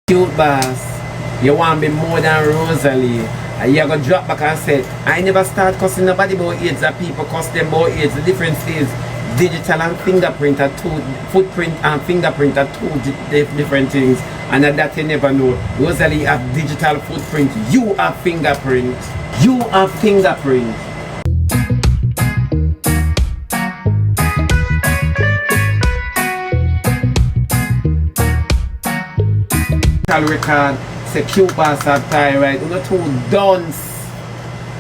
Cute boss, you want me more than Rosalie. And you gonna drop back and say, I never start cussing nobody about AIDS, that people cuss them about AIDS. The difference is digital and fingerprint are two, footprint and fingerprint are two different things. And that you never know. Rosalie have digital footprint, you have fingerprint. You have fingerprint. Record say CutBoss have thyroid, you know, too dunce,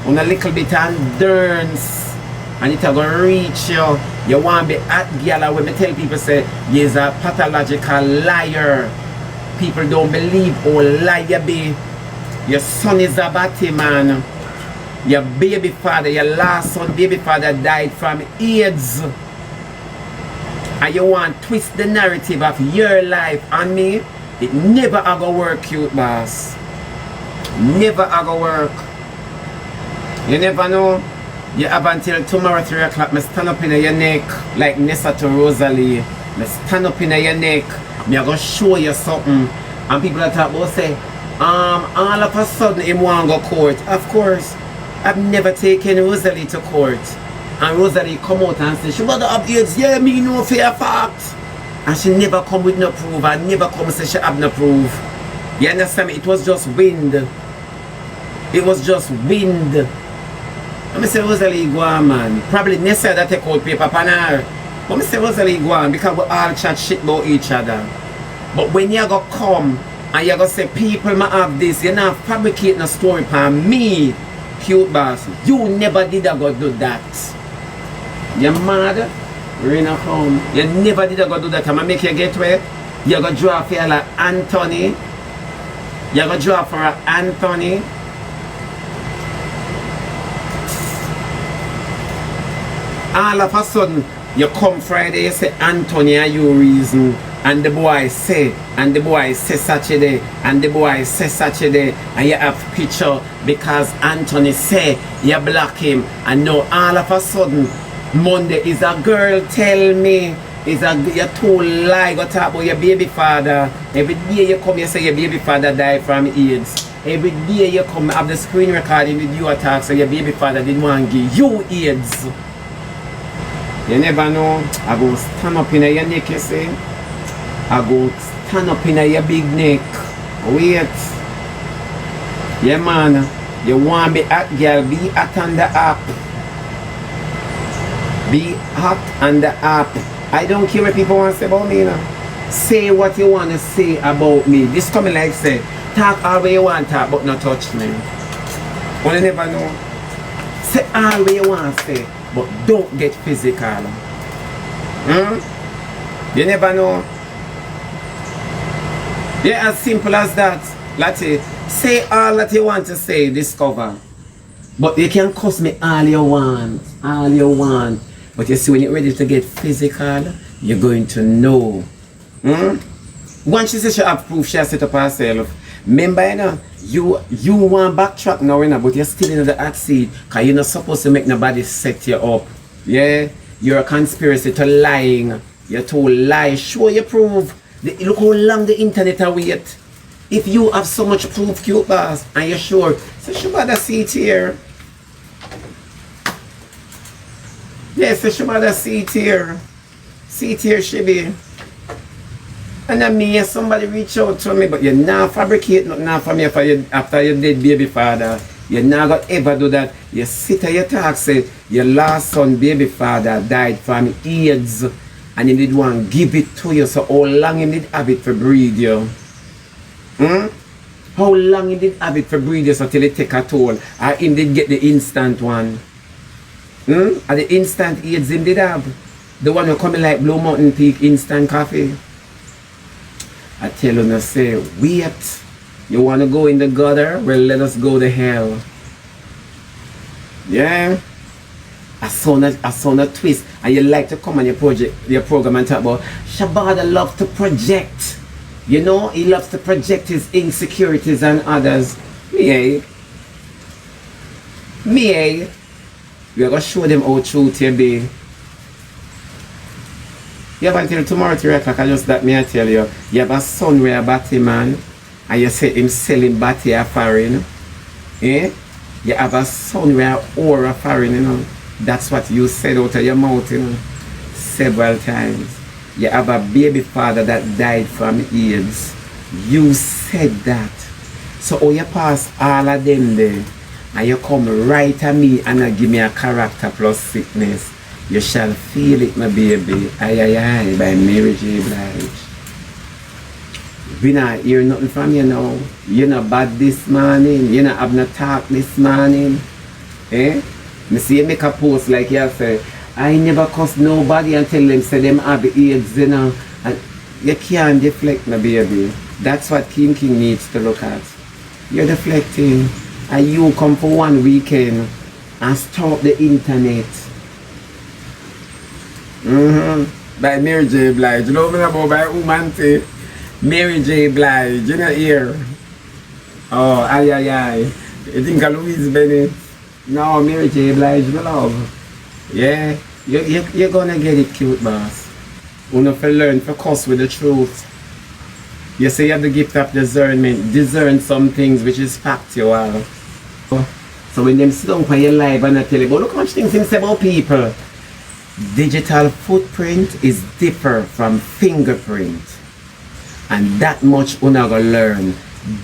on a little bit and durns, and it's gonna reach you. You want to be at girl, when me tell people say you're a pathological liar. People don't believe how liar be. Your son is a batty man. Your baby father, your last son baby father died from AIDS. And you want to twist the narrative of your life on me. It never a go work, CutBoss. Never a go work. You never know. You have until tomorrow 3 o'clock. Me stand up in your neck like Nessa to Rosalie. Me stand up in your neck. Me a go show you something. And people are talk about say, all of a sudden him want go court. Of course, I've never taken Rosalie to court. And Rosalie come out and say, Shebada have AIDS. Yeah, me know for a fact. And she never come with no proof. I never come and say she have no proof. You understand me? It was just wind. It was just wind. Let me say Rosalie go on, man. Probably necessary that take out paper pan her. Let me say Rosalie go on because we all chat shit about each other. But when you go come and you go say people might have this, you're not fabricating a story upon me, CutBoss. You never did a go do that. You mad? Rena home. You never did go do that. I'm gonna make you get where you go draw for like Anthony. You go draw for Anthony. All of a sudden, you come Friday, you say Anthony are you reason. And the boy say, Saturday, and the boy say Saturday, and you have picture because Anthony say you block him. And now all of a sudden, Monday is a girl tell me you're too lie go talk about your baby father. Every day you come you say your baby father died from AIDS. Every day you come have the screen recording with you attack so your baby father didn't want to give you AIDS. You never know. I go stand up in your neck, you see. I go stand up in your big neck. Wait. Yeah man. You want to be hot girl, be hot on the app. Be hot on the app. I don't care what people want to say about me, you know. Say what you want to say about me. This coming like say, talk all the way you want to talk, but not touch me. Well, you never know. Say all the way you want to say, but don't get physical. You never know. Yeah, as simple as that. That's it. Say all that you want to say, discover. But you can cuss me all you want. All you want. But you see, when you're ready to get physical, you're going to know. Once she says she have proof, she has set up herself. Remember, you know, you want backtrack now, you know, but you're still in the hot seat because you're not supposed to make nobody set you up. Yeah? You're a conspiracy to lying. You're too lie. Show your proof. Look how long the internet are wait. If you have so much proof, CutBoss, and you're sure, so Shebada see it here. Yes, so Shebada see it here. See it here, Shebby. And then me, somebody reach out to me, but you're not fabricate nothing for me after your dead baby father. You're not gonna ever do that. You sit at your talk, say, your last son baby father died from AIDS, and he did want to give it to you, so how long he did have it for breed you? How long he did have it for breed you so till it take a toll? Or him did get the instant one? And the instant AIDS him did have? The one who coming like Blue Mountain Peak instant coffee? I tell you now, say, wait. You want to go in the gutter? Well, let us go to hell. Yeah? I saw a twist. And you like to come on your program and talk about Shebada loves to project. You know, he loves to project his insecurities on others. Me, we're going to show them how truth you be. You have until tomorrow 3 o'clock, I just that me I tell you. You have a son with a batty man. and you say him selling batty a foreign, eh? You have a son where aura foreign, you know. That's what you said out of your mouth, you know, several times. You have a baby father that died from AIDS. You said that. So how you pass all of them there, and you come right at me and give me a character plus sickness, you shall feel it, my baby. Ay, ay, ay, by Mary J. Blige. We not hear nothing from you now. You not bad this morning. You not have no talk this morning. Eh? Me see you make a post like you say, I never cuss nobody and tell them say them have AIDS, you know. And you can't deflect, my baby. That's what King needs to look at. You're deflecting. And you come for one weekend and stop the internet. By Mary J. Blige. You know what I mean about by woman say? Mary J. Blige, you know here. Oh, ay, ay, ay. You think of Louise Bennett? No, Mary J. Blige, my love. Yeah, you're gonna get it, cute boss. You know, to learn to cuss with the truth. You say you have the gift of discernment. Discern some things which is factual. So when them sit down for your live and I tell you, but look how much things say about people. Digital footprint is different from fingerprint. And that much una gonna learn.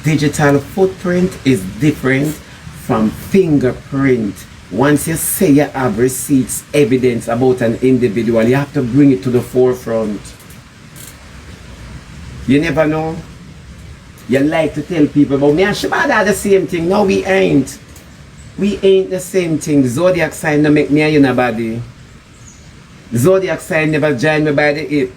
Digital footprint is different from fingerprint. Once you say you have receipts, evidence about an individual, you have to bring it to the forefront. You never know. You like to tell people about me and Shebada are the same thing. No, we ain't. We ain't the same thing. Zodiac sign no make me and you nobody. Zodiac sign never join me by the hip.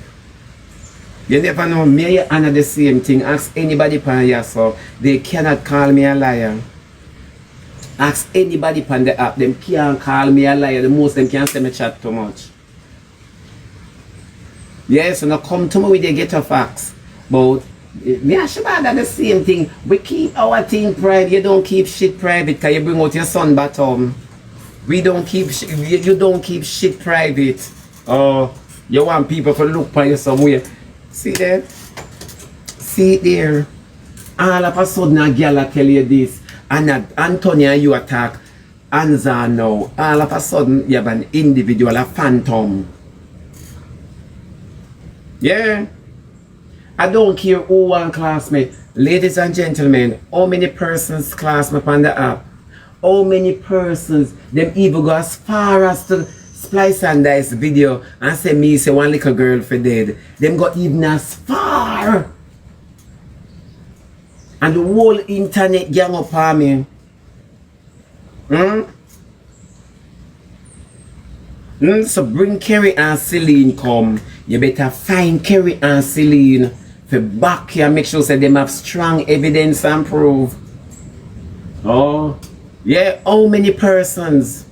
You never know, me and you are the same thing. Ask anybody upon yourself. They cannot call me a liar. Ask anybody upon the app. Them can't call me a liar. The most them can't say me chat too much. Yes, so now come to me with your ghetto facts. But me and Shebada the same thing. We keep our thing private. You don't keep shit private because you bring out your son bottom. We don't keep you don't keep shit private. Oh, you want people to look for you somewhere. See there? See it there? All of a sudden a girl tell you this, and Antonia you attack Anza now. All of a sudden you have an individual, a phantom. Yeah. I don't care who one classmate. Ladies and gentlemen, how many persons classmate on the app? How many persons them even go as far as to splice and dice video and say me say one little girl for dead. Them got even as far. And the whole internet gang up on me. So bring Kerry and Celine come. You better find Kerry and Celine for back here. Make sure say them have strong evidence and proof. Oh, yeah. How many persons?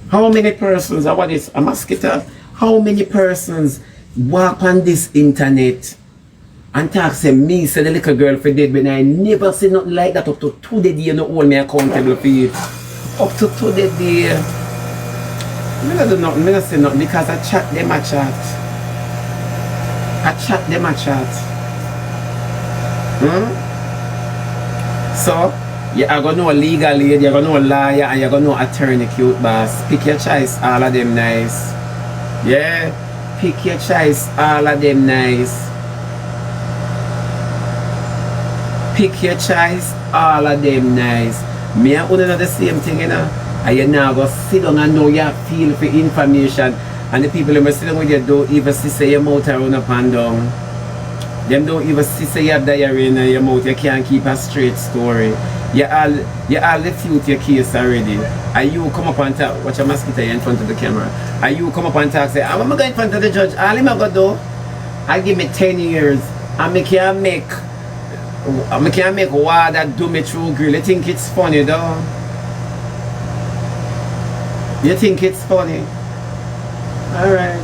How many persons? What is a mosquito? How many persons walk on this internet and talk say me say the little girl for dead when I never see nothing like that up to today you know hold me accountable for it. Up to today I do nothing, I say nothing because I chat them a chat. I chat them a chat. So you are gonna know a legal aid, you're gonna know a lawyer, and you're gonna know attorney, cute boss. Pick your choice, all of them nice. Yeah, pick your choice, all of them nice. Pick your choice, all of them nice. Me and you know the same thing, you know. And you now go sit down and know you feel for information. And the people who sit down with you don't even see say your mouth around up and down. Them don't even see say you have diarrhea in your mouth. You can't keep a straight story. You all refute your case already. And you come up and talk, watch a mosquito in front of the camera. And you come up and talk, say, I'm going to go in front of the judge. All I'm going to do, I give me 10 years. And I can't make war that do me through grill. You think it's funny though? You think it's funny? Alright.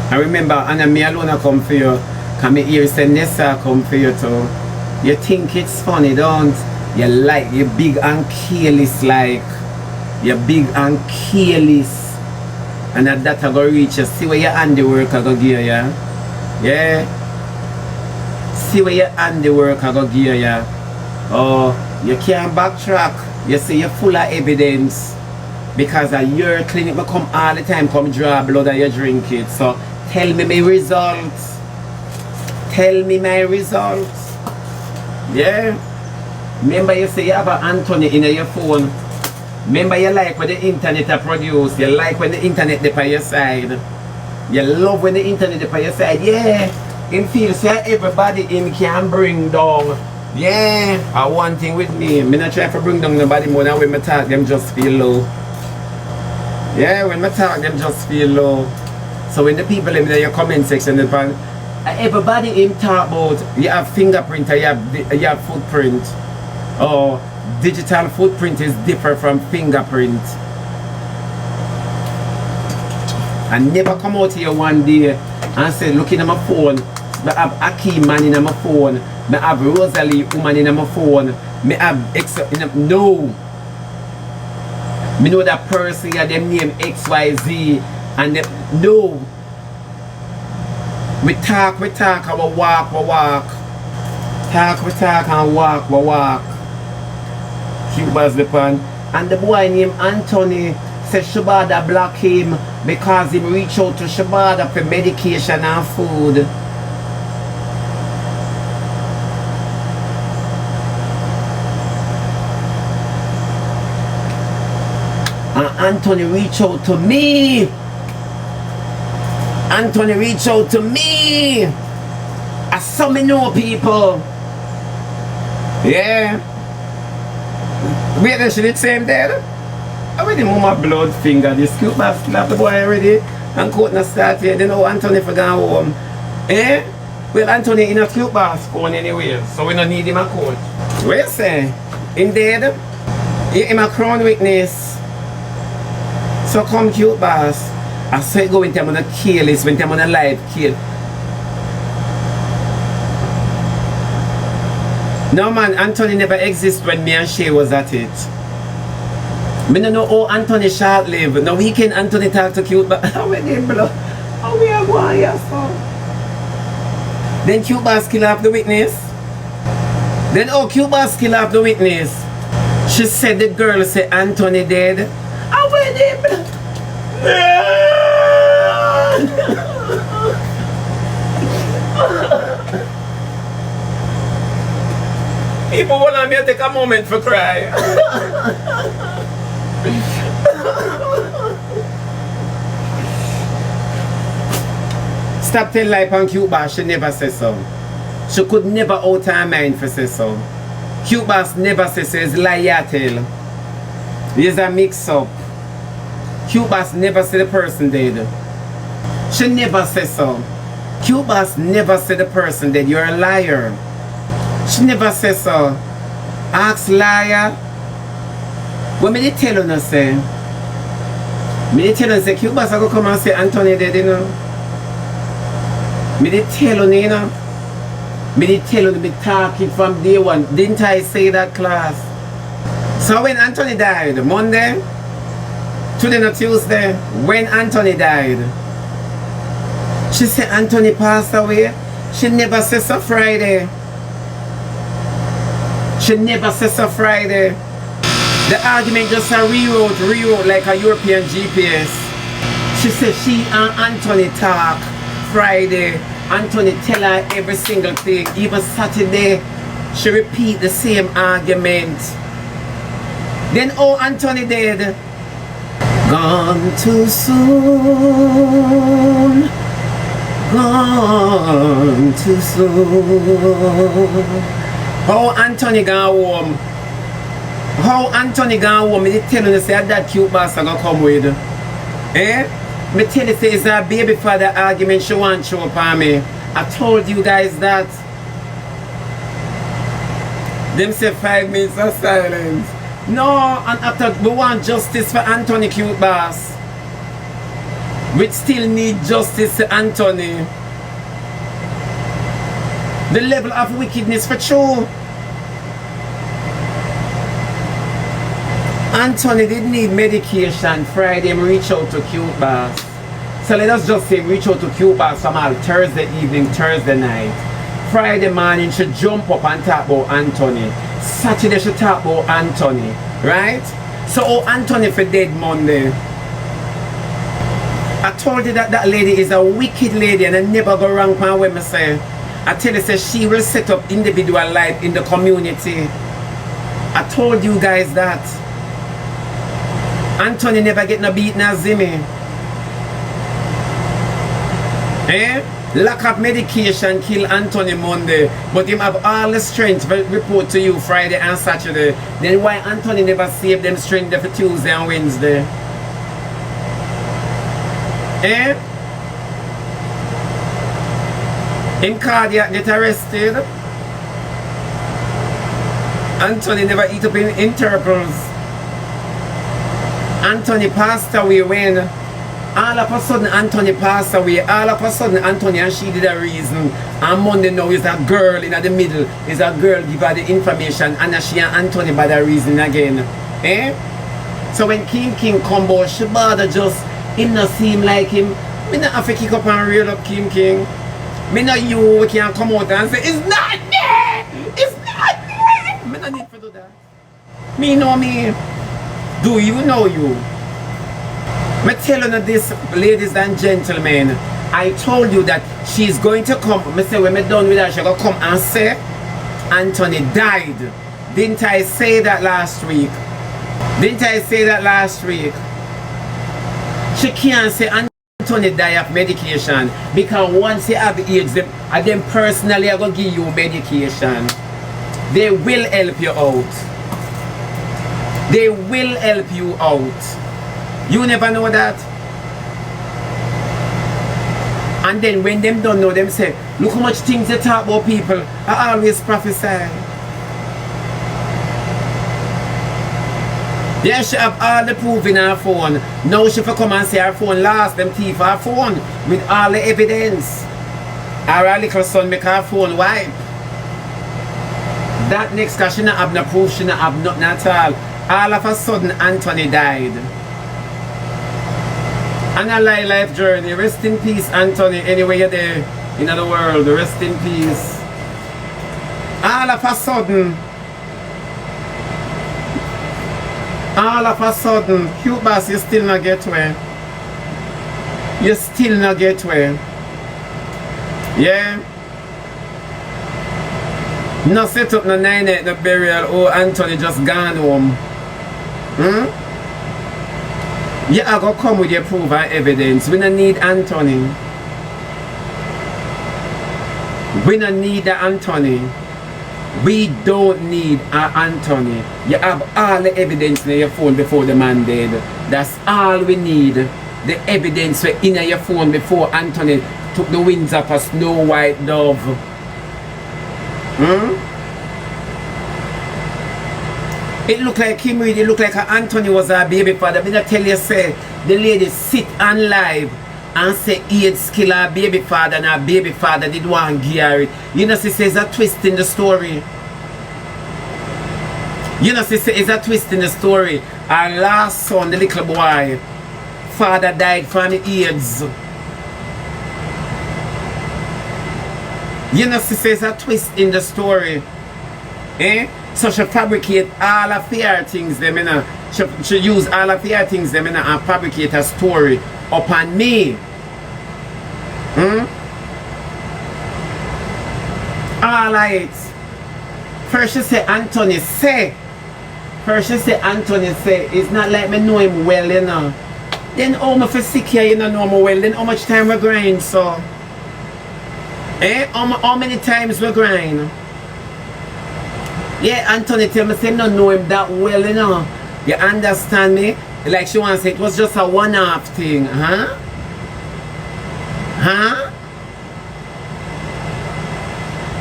I remember Anna me alone I come for you. Come here say Nessa come for you too. You think it's funny, don't? You like you big and careless like. You're big and careless. And that I go reach you. See where your handiwork I go give you. Yeah. See where your handiwork I go give you. Oh, you can't backtrack. You see you're full of evidence. Because at your clinic will come all the time, come draw blood and you drink it. So tell me my results. Tell me my results. Yeah. Remember you say you have an Anthony in your phone. Remember you like when the internet produce. You like when the internet is by your side. You love when the internet is by your side. Yeah. It feels like everybody in can bring down. Yeah. One thing with me. I'm not trying to bring down nobody more than when I talk them just feel low. Yeah, when I talk them just feel low. So when the people in your comment section, everybody in talk about you have fingerprint or you have footprint. Or digital footprint is different from fingerprint. I never come out here one day and say looking at my phone, I have Aki man in my phone, I have Rosalie woman in my phone, I have no. Me know that person yeah, them name XYZ and them, no. We talk, and we walk. Talk, and walk. CutBoss the pan. And the boy named Anthony said Shebada block him because he reached out to Shebada for medication and food. And Anthony reached out to me. Anthony reached out to me. I saw me know people. Yeah. Wait, she did same there. I already move my blood finger. This CutBoss slap the boy already. And court not start yet. They know Anthony for going home. Eh? Well, Anthony in a CutBoss phone anyway. So we don't need him a court. What you say? Indeed. He him a crown witness. So come CutBoss. I saw it go when I'm on a kill this, when I'm on a live kill. No man, Anthony never existed when me and Shay was at it. Me don't know how Anthony short live. Now we can Anthony talk to CutBoss. How many blood? How we are going here so? Then CutBoss kill off the witness. Then CutBoss kill off the witness. She said the girl said Anthony dead. How many blood? People want me to take a moment for cry. Stop telling life on CutBoss, she never said so. She could never out her mind for say so. CutBoss never says so, it's lie tell. There's a mix up. CutBoss never said the person dead. She never said so. CutBoss never said the person dead. You're a liar. She never said so. Ask liar. What me tell you no say? Me tell you say CutBoss I go come and say Anthony dead, you know. Me tell you, you know. Me tell you me talking from day one. Didn't I say that class? So when Anthony died, Monday, today not Tuesday, when Anthony died, she said Anthony passed away. She never said so Friday. She never said so Friday. The argument just rewrote like a European GPS. She said she and Anthony talk Friday. Anthony tell her every single thing. Even Saturday, she repeat the same argument. Then Anthony dead. Gone too soon. Gone too soon. How Anthony gone home? How Anthony gone home? Me tell you say that CutBoss I gonna come with. Eh? Me tell you say it's a baby father argument she want to show up on me. I told you guys that. Them say 5 minutes of silence. No, and after we want justice for Anthony CutBoss. We still need justice for Anthony. The level of wickedness for true. Anthony didn't need medication. Friday, I reached out to CutBoss. So let us just say reach out to CutBoss from all Thursday evening, Thursday night. Friday morning she jump up and talk about Anthony. Saturday she talk about Anthony. Right? So Anthony for dead Monday. I told you that that lady is a wicked lady and I never go wrong for what I say. I tell you, say she will set up individual life in the community. I told you guys that. Anthony never get no beat na Zimmy. Lack of medication kill Anthony Monday, but him have all the strength to report to you Friday and Saturday. Then why Anthony never save them strength for Tuesday and Wednesday? Him cardiac get arrested. Anthony never eat up in intervals. Anthony passed away when all of a sudden Anthony passed away. All of a sudden Anthony and she did a reason. And Monday now is a girl in the middle. Is a girl give her the information and she and Anthony by the reason again. So when King come about Shebada just him not seem like him. Me not have to kick up and reel up King. Me not you can come out and say it's not me! It's not me! Me not need to do that. Me know me. Do you know you? Me tell you this, ladies and gentlemen. I told you that she's going to come. Me say when me done with her, she's going to come and say Anthony died. Didn't I say that last week? Didn't I say that last week? She can't say Anthony die of medication because once you have AIDS, them personally are going to give you medication. They will help you out. They will help you out. You never know that. And then when them don't know, them say, look how much things they talk about people. I always prophesy. Yeah, she have all the proof in her phone. Now she for come and say her phone lost, them thief her phone with all the evidence. Her little son make her phone wipe. That next cause she not have no proof, she not have nothing at all. All of a sudden Anthony died. And a life journey. Rest in peace, Anthony. Anyway you're there in the world. Rest in peace. All of a sudden, CutBoss, you still not get where. You still not get where. Yeah? No set up no 9-8 no burial. Oh, Anthony just gone home. You are going to come with your proof and evidence. We don't need Anthony. We don't need the Anthony. We don't need Anthony. You have all the evidence in your phone before the man dead. That's all we need. The evidence in your phone before Anthony took the wings off a snow white dove. It looked like him, it looked like Anthony was a baby father. But I tell you, say, the lady sit on live and say AIDS kill her baby father and her baby father did want Gary. You know, she says a twist in the story. You know, she says a twist in the story. Her last son, the little boy, father died from AIDS. You know, she says a twist in the story. So she fabricate all of her things them, you know. She use all of her things them, you know, and fabricate a story upon me. Alright. First she say Anthony say. It's not like me know him well, you know. Then how much for sick here, you know me well. Then how much time we grind, so? How many times we grind? Yeah, Anthony tell me say no know him that well, you know. You understand me? Like she wants to say it was just a one-off thing, huh?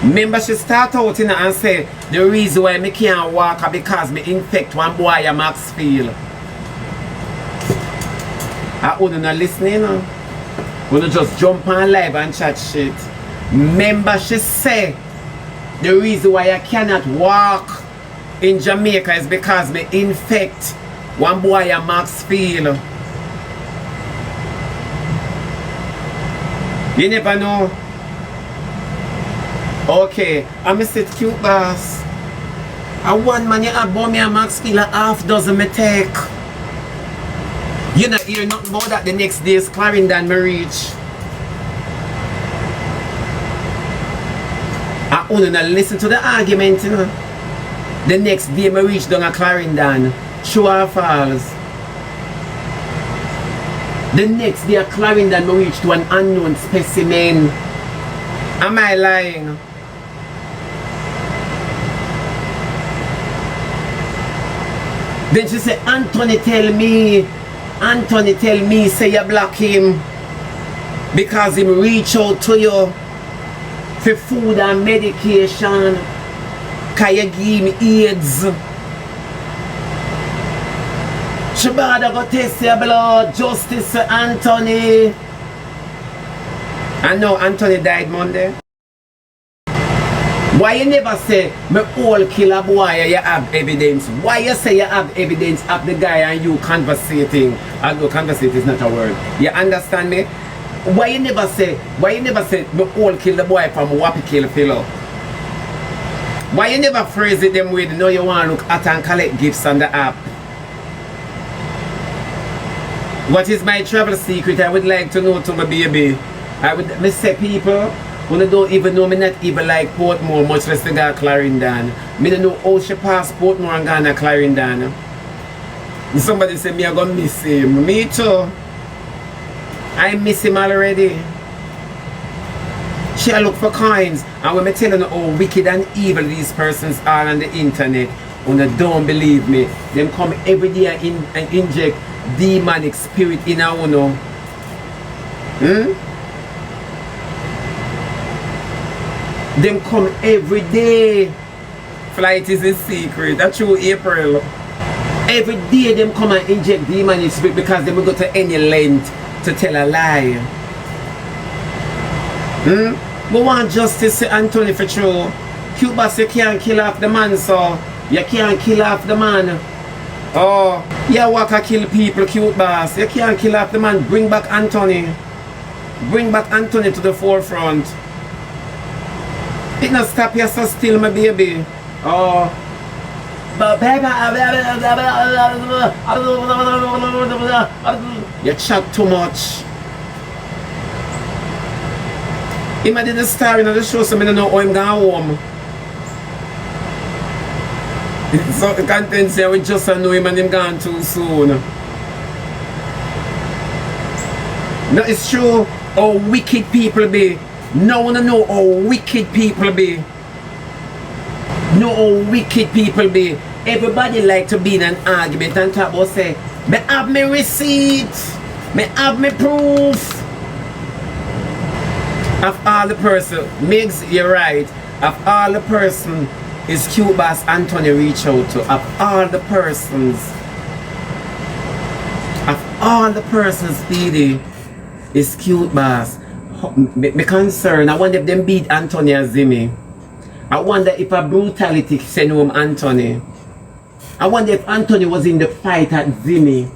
Remember she start out, you know, and say the reason why me can't walk is because me infect one boy at Maxfield. I wouldn't not listening, you know. Wouldn't just jump on live and chat shit. Remember she say the reason why I cannot walk in Jamaica is because me infect one boy at Maxfield. You never know. Okay, I'm Mr. CutBoss. I one man you have about me a max kill a half dozen me take. You not hear nothing about that the next day is Clarendon me reach. I only not listen to the argument, you know. The next day me reach down a Clarendon. True or false? The next day at Clarendon me reach to an unknown specimen. Am I lying? Then she said, Anthony tell me, say you block him because him reach out to you for food and medication cause you give him AIDS. Shebada go test your blood, justice for Anthony. I know Anthony died Monday. Why you never say, me all kill a boy and you have evidence? Why you say you have evidence of the guy and you conversating? Although conversate is not a word. You understand me? Why you never say, me all kill the boy from Wappy kill fellow? Why you never phrase it them way to know you want to look at and collect gifts on the app? What is my travel secret? I would like to know to my baby. Me say people, when I don't even know, me not even like Portmore, much less the guy Clarendon. Me don't know how she pass Portmore and gone to Clarendon. Somebody say me I gonna miss him. Me too. I miss him already. She look for coins, and when me telling you how wicked and evil these persons are on the internet, when they don't believe me, them come every day and inject demonic spirit in our uno. Them come every day. Flight is a secret. That's true, April. Every day them come and inject demonic spirit because they will go to any length to tell a lie. We want justice to Anthony for true. CutBoss, you can't kill off the man, so you can't kill off the man. Oh, you walk and kill people, CutBoss. You can't kill off the man. Bring back Anthony. Bring back Anthony to the forefront. It not stop you so still, my baby. Oh. You chat too much. Him did the star in the show, so I don't know how I'm going home. So the content say we just know him and him gone too soon. No, it's true how wicked people be. No one know how wicked people be. Know how wicked people be. Everybody like to be in an argument and talk about say, me have me receipt, me have me proof. Of all the person, Migs, you're right. Of all the person is CutBoss Anthony reach out to. Of all the persons. Of all the persons, Speedy, is CutBoss. Me concern, I wonder if them beat Anthony and Zimmy. I wonder if a brutality send home Anthony. I wonder if Anthony was in the fight at Zimmy.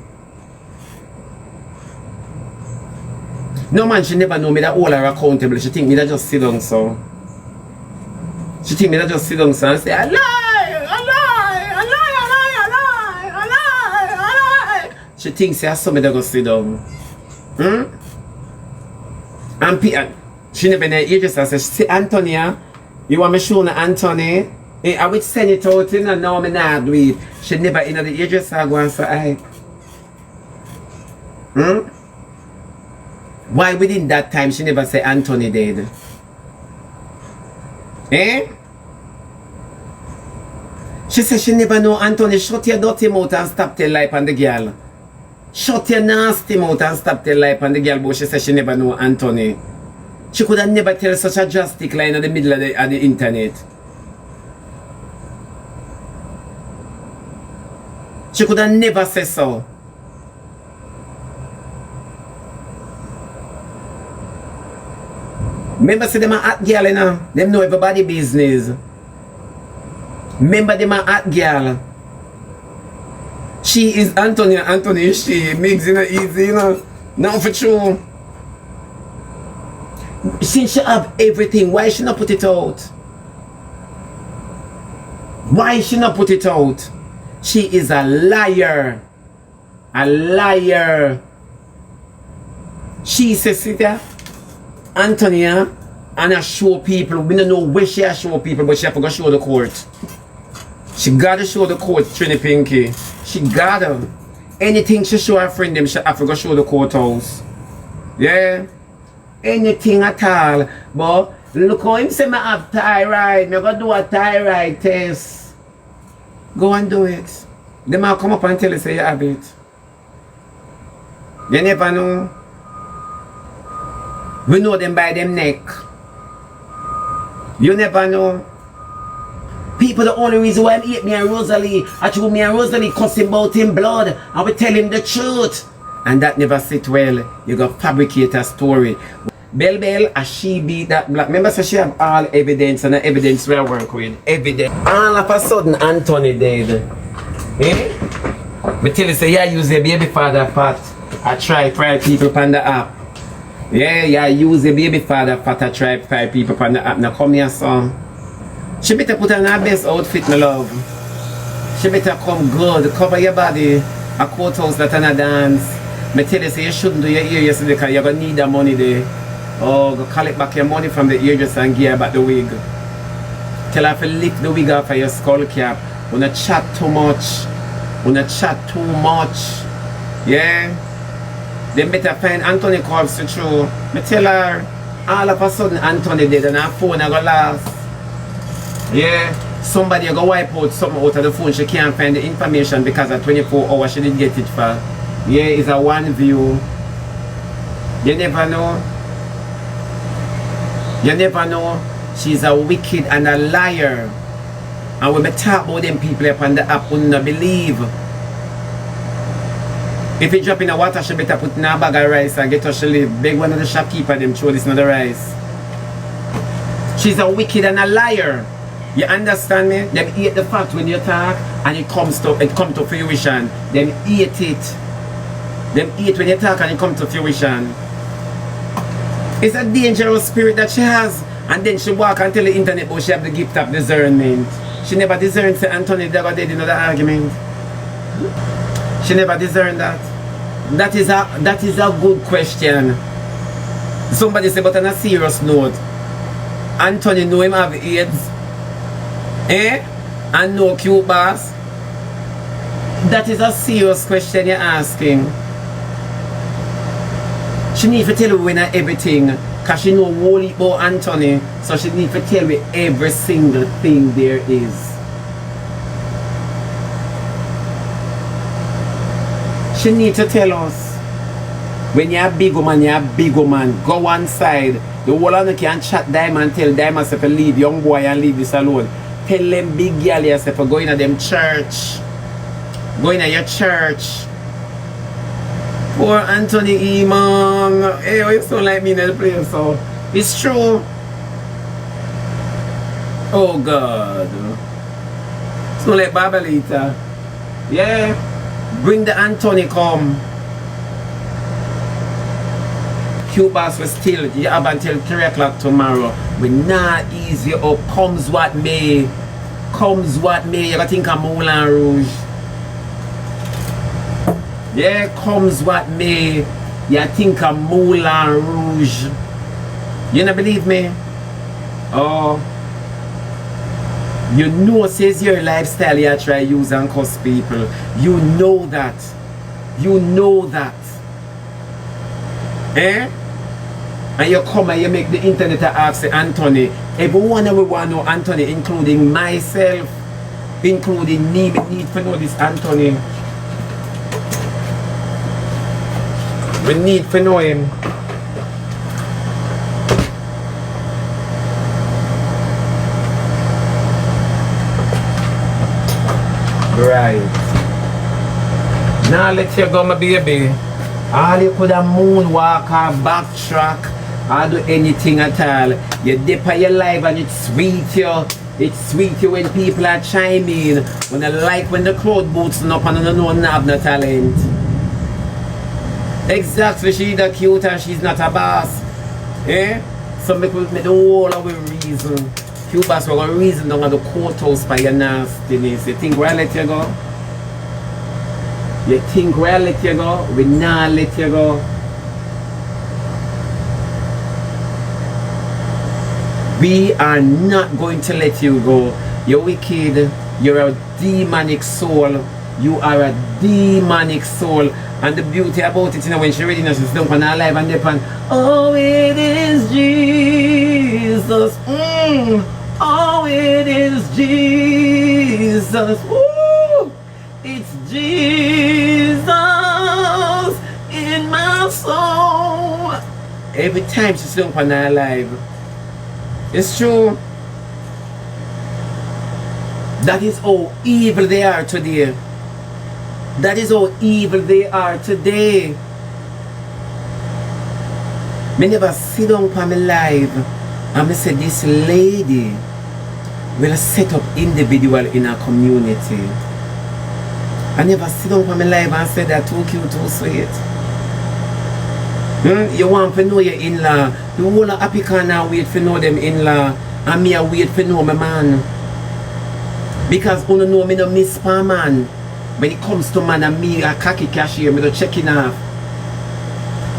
No man, she never know me that all are accountable. She think me that just sit down so. She think me that just sit down so and say, I lie, I lie, I lie, I lie, I lie, I lie, I lie. She thinks I saw me that go sit down. And she never know, you just say, see Antonia, you want me show na Anthony? I would send it out in and now me not do it. She never in the ages I go and say, Why within that time she never say Anthony dead? She said she never know Anthony. Shut your dirty mouth and stop tell life on the girl. Shut your nasty mouth and stop tell life on the girl, but she said she never know Anthony. She could have never tell such a drastic line in the middle of the internet. She could have never said so. Remember say them a hot girl, you know? Them know everybody business. Remember them a hot girl. She is Anthony, Anthony is she. Makes it easy, you know? Now for true. Since she have everything, why she not put it out? Why she not put it out? She is a liar. A liar. She says, sit there, Antonia, and I show people. We don't know where she has show people, but she have to go show the court. She gotta show the court, Trini Pinky. She gotta. Anything she show her friend them, she have to go show the courthouse. Yeah? Anything at all. But look how him say I have thyroid. I'm gonna do a thyroid test. Go and do it. They might come up and tell you say you have it. You never know. We know them by them neck. You never know. People, the only reason why I hate me and Rosalie, I told me and Rosalie cussing about him blood, I will tell him the truth. And that never sit well. You got fabricate a story. Bell a Shebby that black. Remember, so she have all evidence, and the evidence we work with. Evidence. All of a sudden, Anthony dead. Eh? But tell you say, yeah, use a baby father fat. I try 5 people on the app. Yeah, use a baby father fat. I try 5 people on the app. Now come here, son. She better put on her best outfit, my love. She better come good, cover your body. A courthouse that and a dance. Me tell you, say you shouldn't do your ear yesterday because you're going to need that money there. Oh, go collect back your money from the eardress and give her back the wig. Tell her to lift the wig off of your skull cap. When you chat too much. When you chat too much. Yeah? Then better find Anthony calls to true. Me tell her, all of a sudden Anthony dead and her phone I go last. Yeah? Somebody go wipe out something out of the phone. She can't find the information because at 24 hours she didn't get it for. Yeah, it's a one view. You never know. You never know. She's a wicked and a liar. And when we talk about them people up on the app, wouldn't believe. If you drop in the water, she better put in a bag of rice and get her she live. Beg one of the shopkeeper them throw this in the rice. She's a wicked and a liar. You understand me? Them eat the fact when you talk and it comes to fruition. Them eat it. Them eat when you talk and it comes to fruition. It's a dangerous spirit that she has. And then she walk and tell the internet but she have the gift of discernment. She never discerned say Anthony never did another argument. She never discerned that. That is a good question. Somebody say, but on a serious note, Anthony know him have AIDS. Eh? And no CutBoss. That is a serious question you're asking. She need to tell you when everything, because she know wholly about Anthony, so she need to tell you every single thing there is. She need to tell us. When you're a big woman, you're a big woman. Go one side. The whole of you can chat Diamond, tell Diamond to leave young boy and leave this alone. Tell them big girl yourself go in them church. Go in your church. Poor Anthony Imam. Hey, you sound like me in the place, so it's true. Oh God. Sound like Babalita. Yeah. Bring the Anthony come. CutBoss will still, you have until 3 o'clock tomorrow. We not easy up. Comes what may. Comes what may. You gotta think of Moulin Rouge. Yeah, comes what may. You think of Moulin Rouge. You don't believe me? Oh. You know says your lifestyle you try use and cuss people. You know that. You know that. Eh? And you come and you make the internet ask Anthony. Everyone we want to know Anthony, including myself, including me, need to know this Anthony. We need to know him. Right. Now let you go, my baby. All you could have moonwalk or backtrack or do anything at all. You dip on your life and it's sweet you. It's sweet you when people are chiming. When they like when the crowd boots up and they know have no talent. Exactly, she's not cute and she's not a boss. Eh? So make the whole of the reason. CutBoss we're gonna reason down at the courthouse by your nastiness. You think we'll let you go? You think we'll let you go? We not let you go. We are not going to let you go. You're wicked. You're a demonic soul. You are a demonic soul. And the beauty about it, you know, when she reading, she's down on her live and they're on, oh, it is Jesus. Oh, it is Jesus. Woo! It's Jesus in my soul. Every time she's down on her live. It's true. That is how evil they are today. That is how evil they are today. Me never sit down for my live and me say this lady will set up individual in a community. I never sit down for my live and say that too cute, too sweet. You want to know your in-law. The whole of Africa now wait for know them in-law. And me I wait for know my man. Because you know me no miss for man. When it comes to man and me a cocky cashier, me no checking off.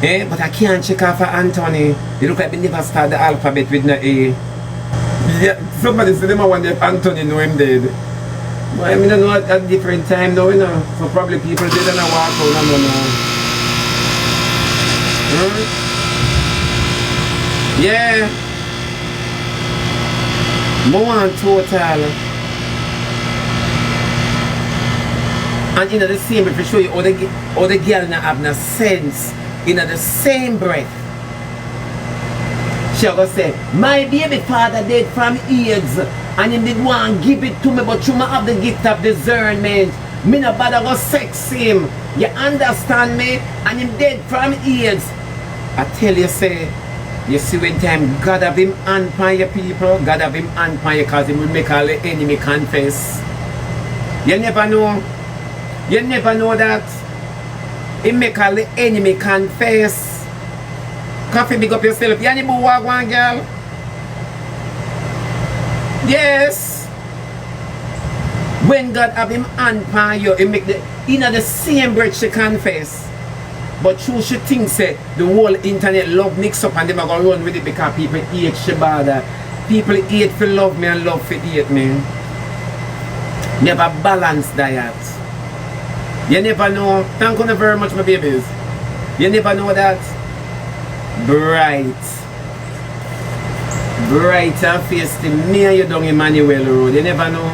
But I can't check off for Anthony. They look like me never start the alphabet with no A. Yeah, somebody said them I want that Anthony know him dead. But I mean I know at a different time now, you know. So probably people did and I walk out, I don't know. Yeah. More total. And in the same breath, to show you how the girl not have no sense. In the same breath, she go say, my baby father dead from AIDS, and him did want to give it to me, but you might have the gift of discernment. Me no bother go sex him. You understand me? And him dead from AIDS. I tell you, say, you see when time God have him hand upon your people, God have him hand upon you because he will make all the enemy confess. You never know. You never know that. He make all the enemy confess. Coffee, big up yourself. You any walk one girl? Yes. When God have him hand upon you, he make the the same breath she confess. But true she thinks say the whole internet love mix up and them are gonna run with it because people hate Shebada. People hate for love me and love for hate me. Never balanced diet. You never know. Thank you very much, my babies. You never know that. Bright. Bright and feisty. Me and you down Emmanuel Road. You never know.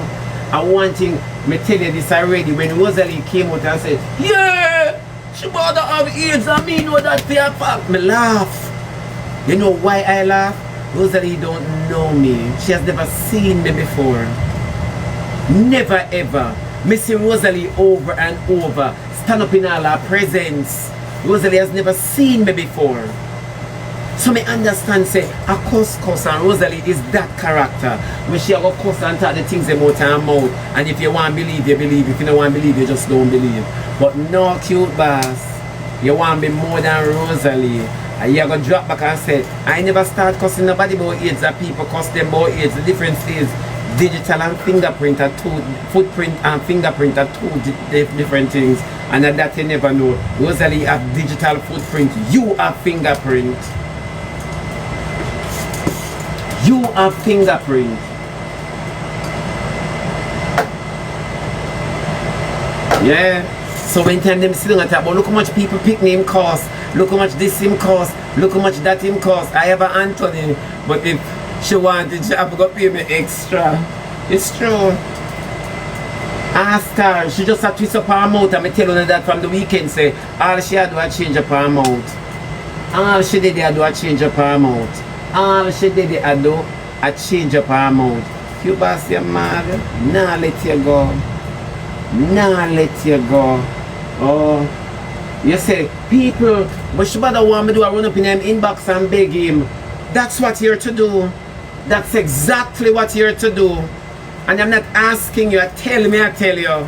And one thing, me tell you this already. When Rosalie came out and said, yeah, Shebada have AIDS and me know that for a fact. Me laugh. You know why I laugh? Rosalie don't know me. She has never seen me before. Never ever. Me see Rosalie over and over, stand up in all her presence. Rosalie has never seen me before. So me understand say, a cuss and Rosalie is that character. When she go cuss and talk the things about her mouth. And if you want to believe, you believe. If you don't want to believe, you just don't believe. But no, CutBoss, you want to be more than Rosalie. And you go drop back and say, I never start cussing nobody about AIDS. That people cuss them about AIDS. The difference is, digital and fingerprint are two, footprint and fingerprint are two different things, and that you never know. Rosalie have digital footprint, you have fingerprint. You have fingerprint. Yeah. So when time them sitting and talk about look how much people pick name cost, look how much this him cost, look how much that him cost. I have an Anthony, but if she wanted, she have to go pay me extra. It's true. Ask her. She just had to twist up her mouth and me tell her that from the weekend say all she had to do was change up her mouth. All she did I do was change up her mouth. All she did I do was change up her mouth. CutBoss, you're mad. Nah, let you go. Nah, let you go. Oh. You say, people, but Shebada want me to do I run up in him inbox and beg him. That's what you're to do. That's exactly what you're to do. And I'm not asking you, I tell you.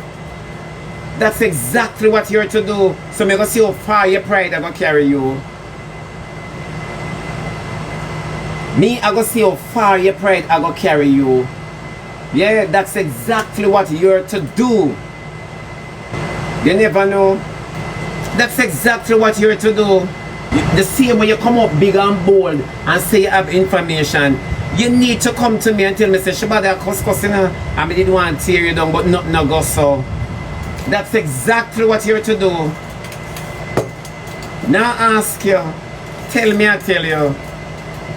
That's exactly what you're to do. So I'm going to see how far your pride is going to carry you. Me, I go see how far your pride I go carry you. Yeah, that's exactly what you're to do. You never know. That's exactly what you're to do. The same when you come up big and bold and say you have information, you need to come to me and tell me, say, Shebada, cuss, you know, and I didn't want to tear you down, but nothing no go so. That's exactly what you're to do. Now ask you, tell me, I tell you.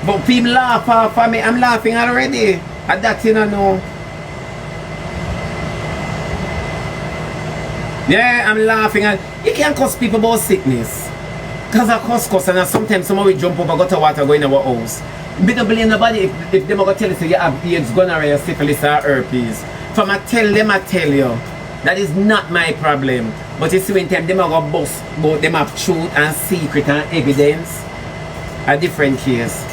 But people laugh off of me, I'm laughing already. At that you know. Yeah, I'm laughing at you can't cuss people about sickness. Cause I cuss and sometimes someone will jump up and go to water go in our house. We don't believe nobody if them gonna tell you say you have AIDS, gonorrhea, syphilis or herpes. From I tell you, that is not my problem. But you see when time them go bust about them have truth and secret and evidence. A different case.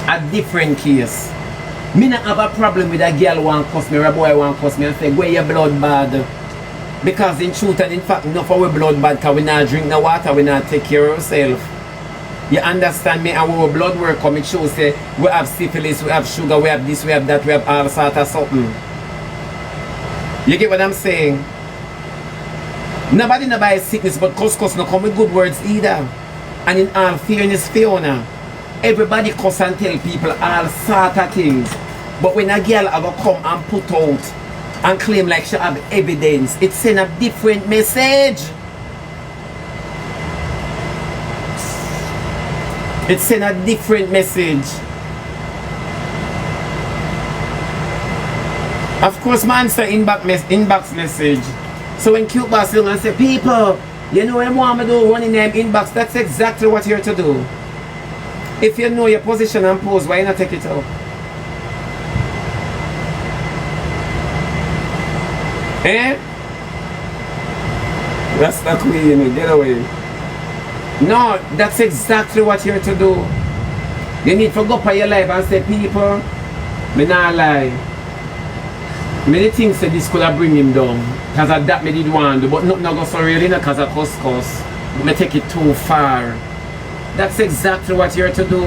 A different case. Me not have a problem with a girl want cuss me or a boy want cuss me and say, where your blood bad? Because in truth and in fact, enough of our blood bad because we not drink no water, we not take care of ourselves. You understand me? And our blood work come, it shows say we have syphilis, we have sugar, we have this, we have that, we have all sort of something. You get what I'm saying? Nobody no buy sickness, but cuss no come with good words either. And in all fairness, Fiona, everybody cuss and tell people all sort of things. But when a girl ever come and put out and claim like she have evidence, it send a different message. It send a different message. Of course, man answer inbox message. So when CutBoss young and say, people, you know what I want to do running them inbox, that's exactly what you're to do. If you know your position and pose, why not take it out? Eh? That's the queen, get away. No, that's exactly what you're to do. You need to go up on your life and say, people, me not lie. Many things say this could have bring him down. Because of that me did want to do, but nothing go so really not because of cuss. But me take it too far. That's exactly what you're to do.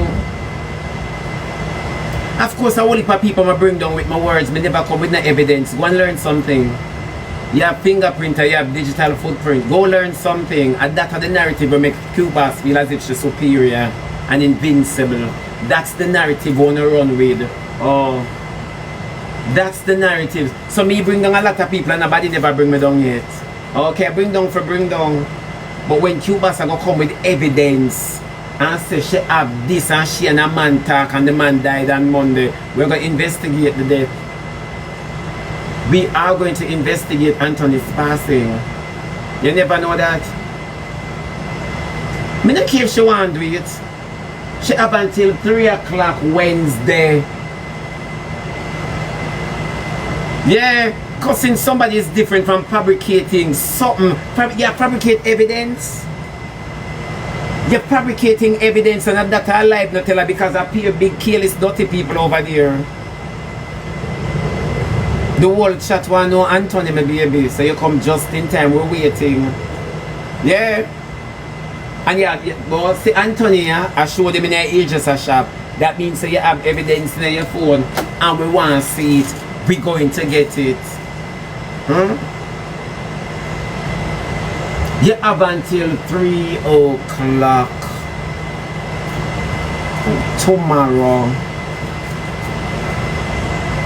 Of course, a whole heap of people I bring down with my words, me never come with no evidence. Go and learn something. You have fingerprint or you have digital footprint. Go learn something. And that's the narrative will make CutBoss feel as if she's superior and invincible. That's the narrative I want to run with. Oh, that's the narrative. So me bring down a lot of people and nobody never bring me down yet. Okay, bring down. But when CutBoss are going to come with evidence and say she have this and she and a man talk and the man died on Monday, we're going to investigate the death. We are going to investigate Anthony's passing. You never know that. I don't care if she want to do it. She have until 3 o'clock Wednesday. Yeah, cussing somebody is different from fabricating something. You fabricate evidence. You're fabricating evidence and that I live not tell her because I appear big careless dirty people over there. The whole chat want to know Anthony, my baby. So you come just in time, we're waiting. Yeah. And yeah, but see Anthony, I showed them in the hairdresser shop. That means you have evidence in your phone and we want to see it. We're going to get it. You have until 3 o'clock tomorrow.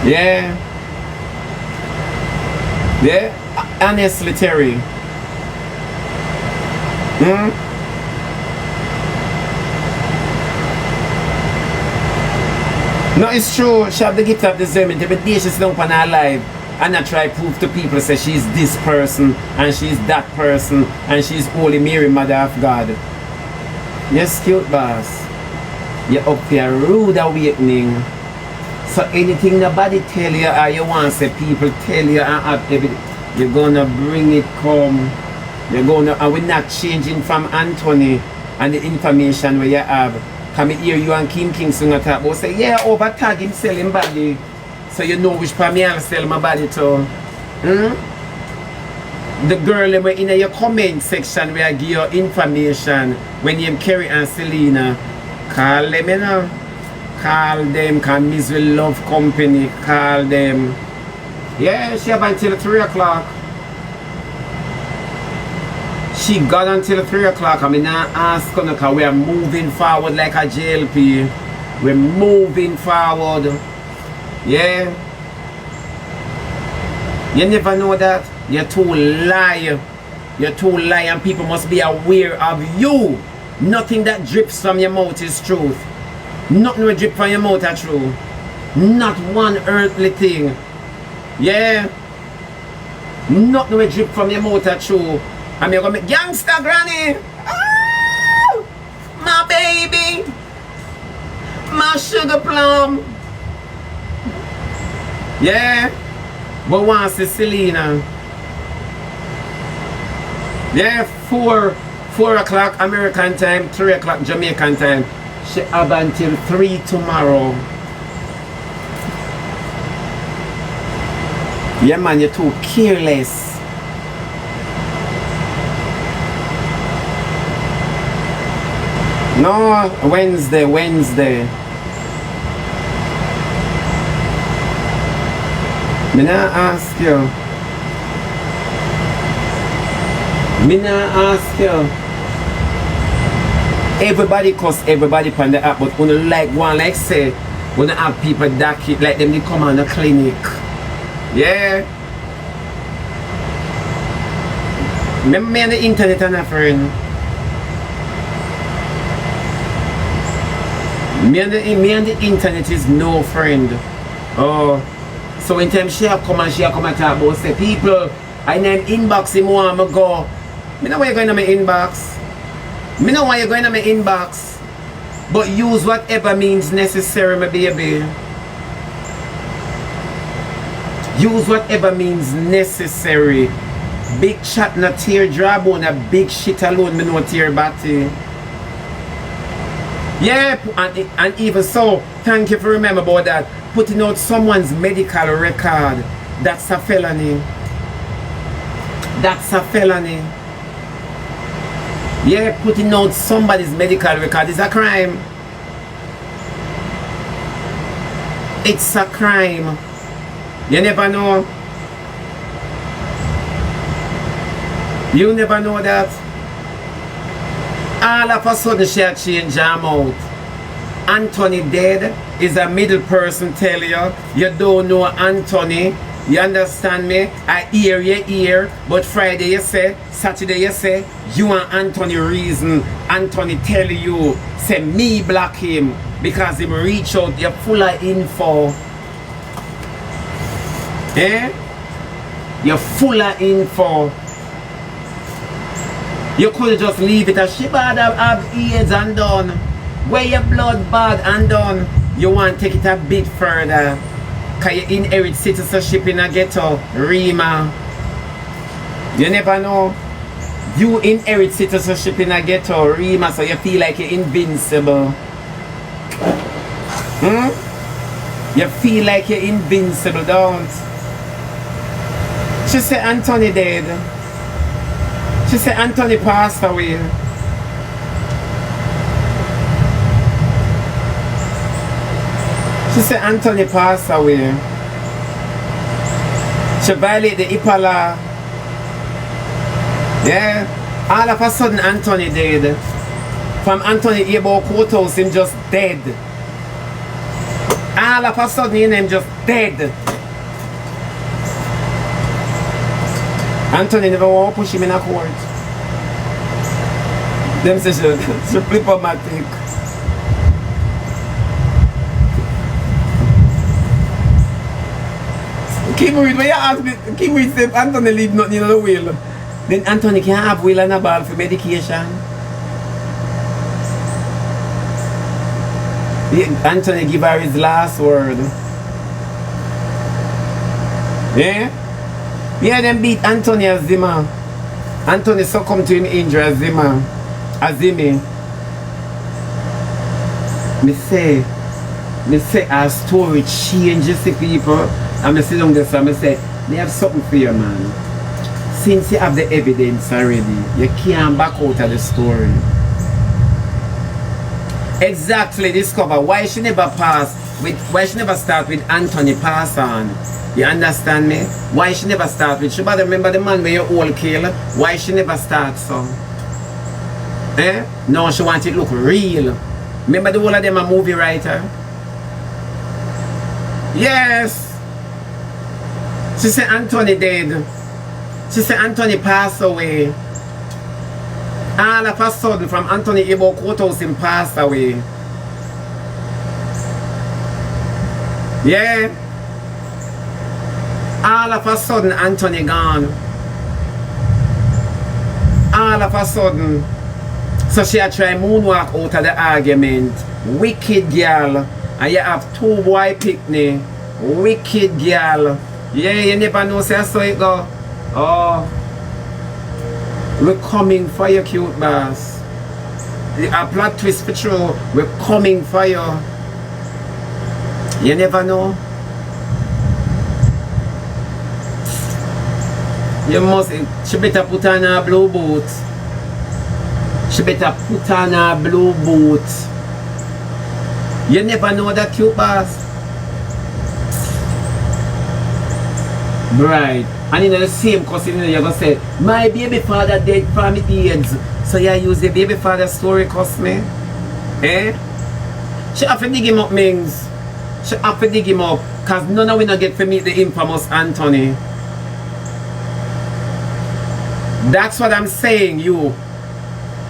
Yeah. Yeah, honestly, Terry. No, it's true. She have the gift of discernment. Every day she's down on her life and I try to prove to people say she's this person and she's that person and she's Holy Mary, Mother of God. Yes, CutBoss. You're up for a rude awakening. So anything nobody tell you or you want to say people tell you and have evidence, you're gonna bring it come. You're gonna, and we're not changing from Anthony and the information where you have. Come hear you and Kim Kingston talk about say, yeah, over tag him selling body. So you know which part me I'll sell my body to. The girl in your comment section where I give you information when you Kerry and Selena. Call them, you know. Call them, cause Miss will love company. Call them. Yeah, she have until 3 o'clock. She got until 3 o'clock. I mean, I ask her because we are moving forward like a JLP. We're moving forward. Yeah. You never know that. You're too lie. You're too lie, and people must be aware of you. Nothing that drips from your mouth is truth. Nothing will drip from your mouth is true. Not one earthly thing. Yeah. Nothing will drip from your mouth is true. I'm gonna make gangster granny. Oh, my baby. My sugar plum. Yeah. But once it's Selena. Yeah, 4 o'clock American time, 3 o'clock Jamaican time. She have until 3 tomorrow. Yeah man, you're too careless. No, Wednesday. Me not ask you. Everybody cuss everybody on the app, but when you like one like say, when you have people that like them they come on the clinic. Yeah. Me on the internet and a friend. Me on the internet is no friend. Oh. So when time she come and talk about say people I name inbox him want me go. Me know why you're going to my inbox. Me know why you're going to my inbox. But use whatever means necessary, my baby. Use whatever means necessary. Big chat not teardrop on a big shit alone, me no tear body. Yeah, and even so, thank you for remember about that. Putting out someone's medical record, that's a felony. That's a felony. Yeah, putting out somebody's medical record is a crime. It's a crime. You never know. You never know that. All of a sudden she had changed her mouth. Anthony dead is a middle person tell you. You don't know Anthony. You understand me? I hear you hear, but Friday you say, Saturday you say, you and Anthony reason. Anthony tell you, say me block him because him reach out, you're full of info. Eh? You're full of info. You could just leave it as Shebada have AIDS and done. Where your blood bad and done. You want to take it a bit further. Cause you inherit citizenship in a ghetto, Rima. You never know. You inherit citizenship in a ghetto, Rima, so you feel like you're invincible. You feel like you're invincible, don't? She said Anthony dead. She said Anthony passed away. She said Anthony passed away. She violated the Ipala. Yeah. All of a sudden Anthony dead. From Anthony Ebo Courthouse, him just dead. All of a sudden him just dead. Anthony never want to push him in a court. Them say she diplomatic. Kim Reed, when you ask me, Kim Reed said Anthony leave nothing in the will. Then Anthony can have will and a ball for medication. Anthony give her his last word. Yeah? Yeah, them beat Anthony Azima. Anthony succumbed to him injury Azimi. Me say our story changes the people. And I sit down there and I say, they have something for you, man. Since you have the evidence already, you can't back out of the story. Exactly, discover why she never why she never start with Anthony pass on. You understand me? Why she never start with Shebada? Remember the man where you all kill? Why she never start so? Eh? No, she want it look real. Remember the whole of them a movie writer? Yes. She said Anthony dead. She said Anthony passed away. All of a sudden from Anthony Ibo courthouse him passed away. Yeah. All of a sudden Anthony gone. All of a sudden. So she had tried moonwalk out of the argument. Wicked girl. And you have 2 boy picnic. Wicked girl. Yeah, you never know say so it go. Oh. We're coming for you, cute boss. A plot twist for true. We're coming for you. You never know. You must, she better put on her blue boots. She better put on her blue boots. You never know that, cute boss. Right. And in the same cousin, you're going to say, my baby father dead from AIDS. So you use the baby father story, cost me. Eh? She have to dig him up, Mings. She have to dig him up. Because none of we not get to meet the infamous Anthony. That's what I'm saying, you.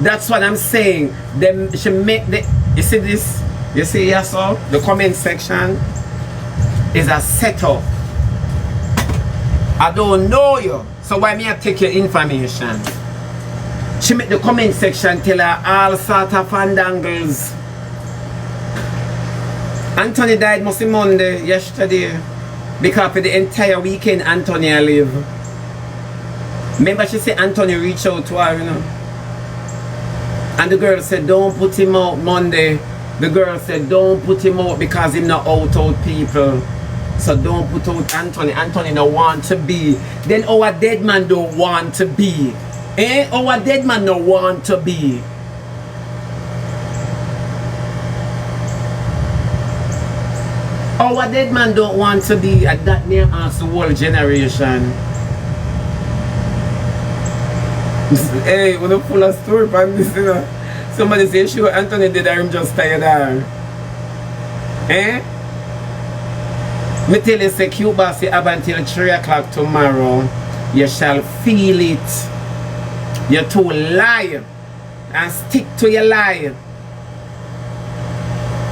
That's what I'm saying. Them, she make the, you see this? You see here, so? The comment section is a setup. I don't know you, so why me I take your information? She make the comment section tell her all sort of fandangles. Anthony died mostly Monday, yesterday. Because for the entire weekend Anthony I live. Remember she said Anthony reached out to her, you know. And the girl said don't put him out Monday. The girl said don't put him out because he's not out people. So don't put out Anthony. Anthony don't want to be. Then our dead man don't want to be. Eh? Our dead man don't want to be. Our dead man don't want to be. At that name ask the whole generation. Hey, when you pull a story from this, you know, somebody say sure Anthony did I'm just tired of. Eh? Me tell you, say CutBoss, you have until 3 o'clock tomorrow. You shall feel it. You're too lie. And stick to your lie.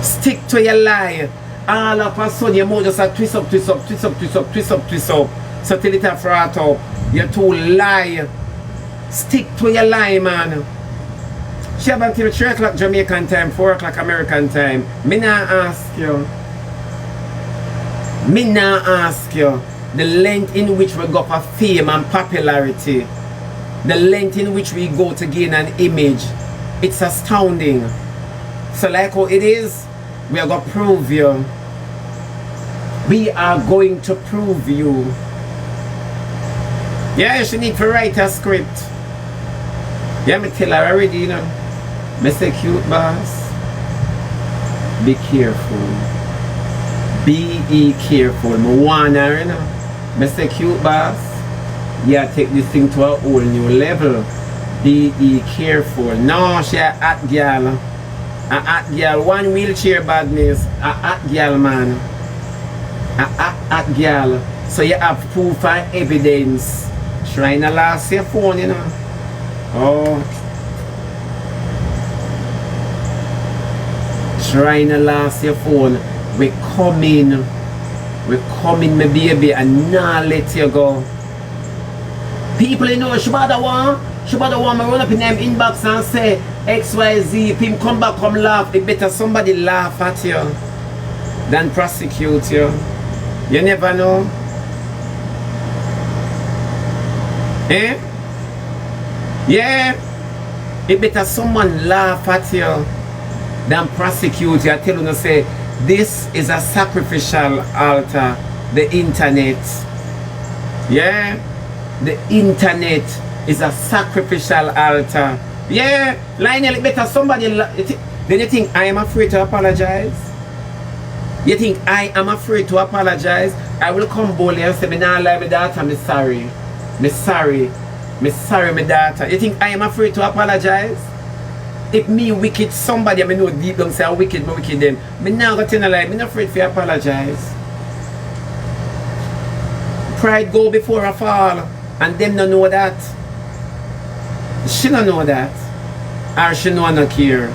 Stick to your lie. All of a sudden, your mouth just a twist up, twist up, twist up, twist up, twist up, twist up. So till it a frat up. You're too lie. Stick to your lie, man. She have until 3 o'clock Jamaican time, 4 o'clock American time. Me not ask you. Me now ask you the length in which we go for fame and popularity, the length in which we go to gain an image. It's astounding. So like how it is, we are going to prove you. We are going to prove you. Yeah, she need to write a script. Yeah, me tell her already, you know. Me say CutBoss, be careful. Be careful. Me warn her, you know. Me say CutBoss, yeah, take this thing to a whole new level. Be careful. No, she a hot girl. A hot girl. One wheelchair badness. A hot girl, man. A hot girl. So you have proof and evidence. Trying to last your phone, you know. Oh. Trying to last your phone. We're coming, my baby, and now let you go. People, you know, Shebada want me run up in them inbox and say, XYZ, if him come back, come laugh, it better somebody laugh at you than prosecute you. You never know. Eh? Yeah? It better someone laugh at you than prosecute you. I tell you to say, this is a sacrificial altar, the internet. Yeah? The internet is a sacrificial altar. Yeah? Lionel, it better somebody, Then you think I am afraid to apologize? You think I am afraid to apologize? I will come boldly and say, me nah lie, my daughter, me sorry. Me sorry. Me sorry, my daughter. You think I am afraid to apologize? If me wicked somebody, I know deep down say I wicked, me wicked them. Me now got in a lie, me not afraid to apologize. Pride go before a fall, and them don't know that. She don't know that. Or she know not care.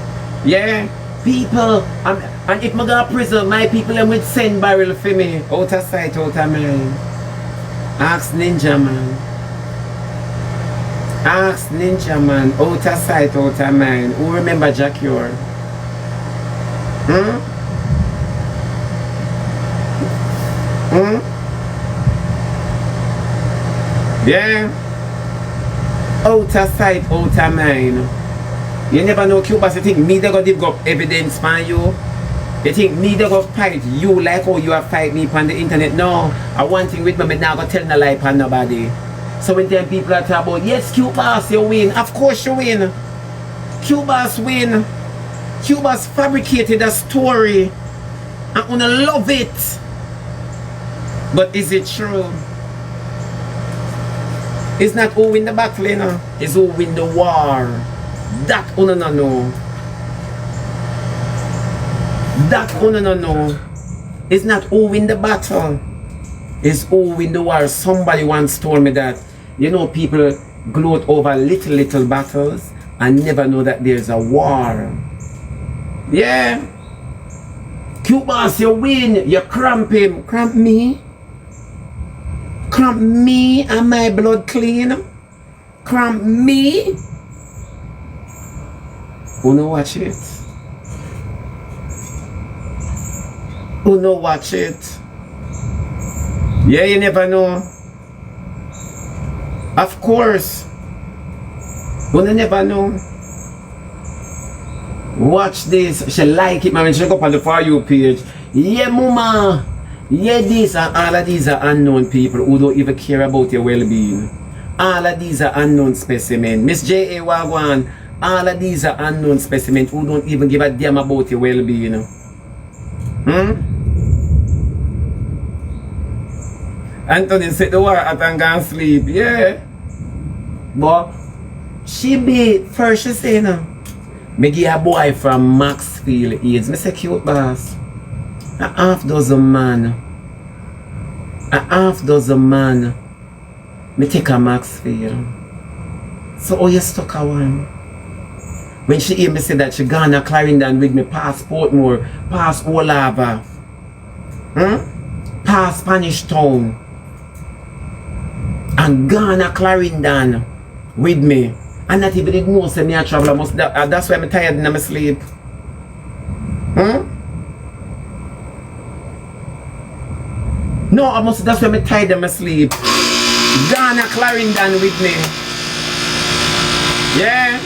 Yeah? People, and if I go to prison, my people them would send barrel for me. Out of sight, out of mind. Ask Ninja Man. Ask Ninja Man, out of sight, out of mind. Who remember Jack Yor? Yeah? Out of sight, out of mind. You never know, CutBoss, you think me they go dig up evidence for you? You think me they go fight you like how you have fight me on the internet? No. I one thing with me, but now go tell no lie on nobody. So when them people are talking about, yes, CutBoss, you win. Of course you win. CutBoss win. CutBoss fabricated a story. And I love it. But is it true? It's not who win the battle, you know. It's who win the war. That no know. That no know. It's not who win the battle. It's who win the war. Somebody once told me that, you know, people gloat over little battles and never know that there's a war. Yeah. CutBoss, you win. You cramp him. Cramp me? Cramp me and my blood clean? Cramp me? Who no watch it? Who no watch it? Yeah, you never know. Of course. Who never know. Watch this. She like it, man. When she go up on the For You page. Yeah, mama. Yeah, this and all of these are unknown people who don't even care about your well-being. All of these are unknown specimens. Miss J.A. Wagwan. All of these are unknown specimens who don't even give a damn about your well-being. Anthony said the war at and gone sleep. Yeah. But Shebby first she say me give a boy from Maxfield AIDS. Me say CutBoss. A half dozen man. Me take a Maxfield. So how you stuck a one? When she hear me say that she gone to Clarendon with me past Portmore, past Olava, past Spanish Town, and gone to Clarendon with me, and not even did know say me a travel. That's why I'm tired and I'm asleep. No, that's why I'm tired and I'm asleep. Gone to Clarendon with me. Yeah.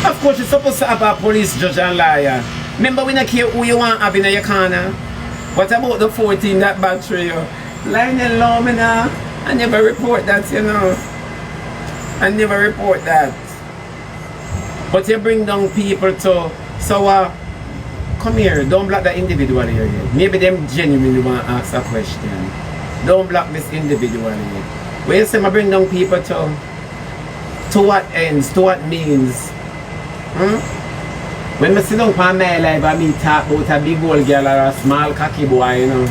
Of course, you're supposed to have a police judge and liar. Remember, we don't care who you want having in your corner. What about the 14 that battery? Lying alone, me now. I never report that, you know. I never report that. But you bring down people to, so come here, don't block that individual here. Maybe them genuinely want to ask a question. Don't block this individual here. When you say I bring down people to what ends, to what means? When I sit down on my life and me talk about a big old girl or a small cocky boy, you know.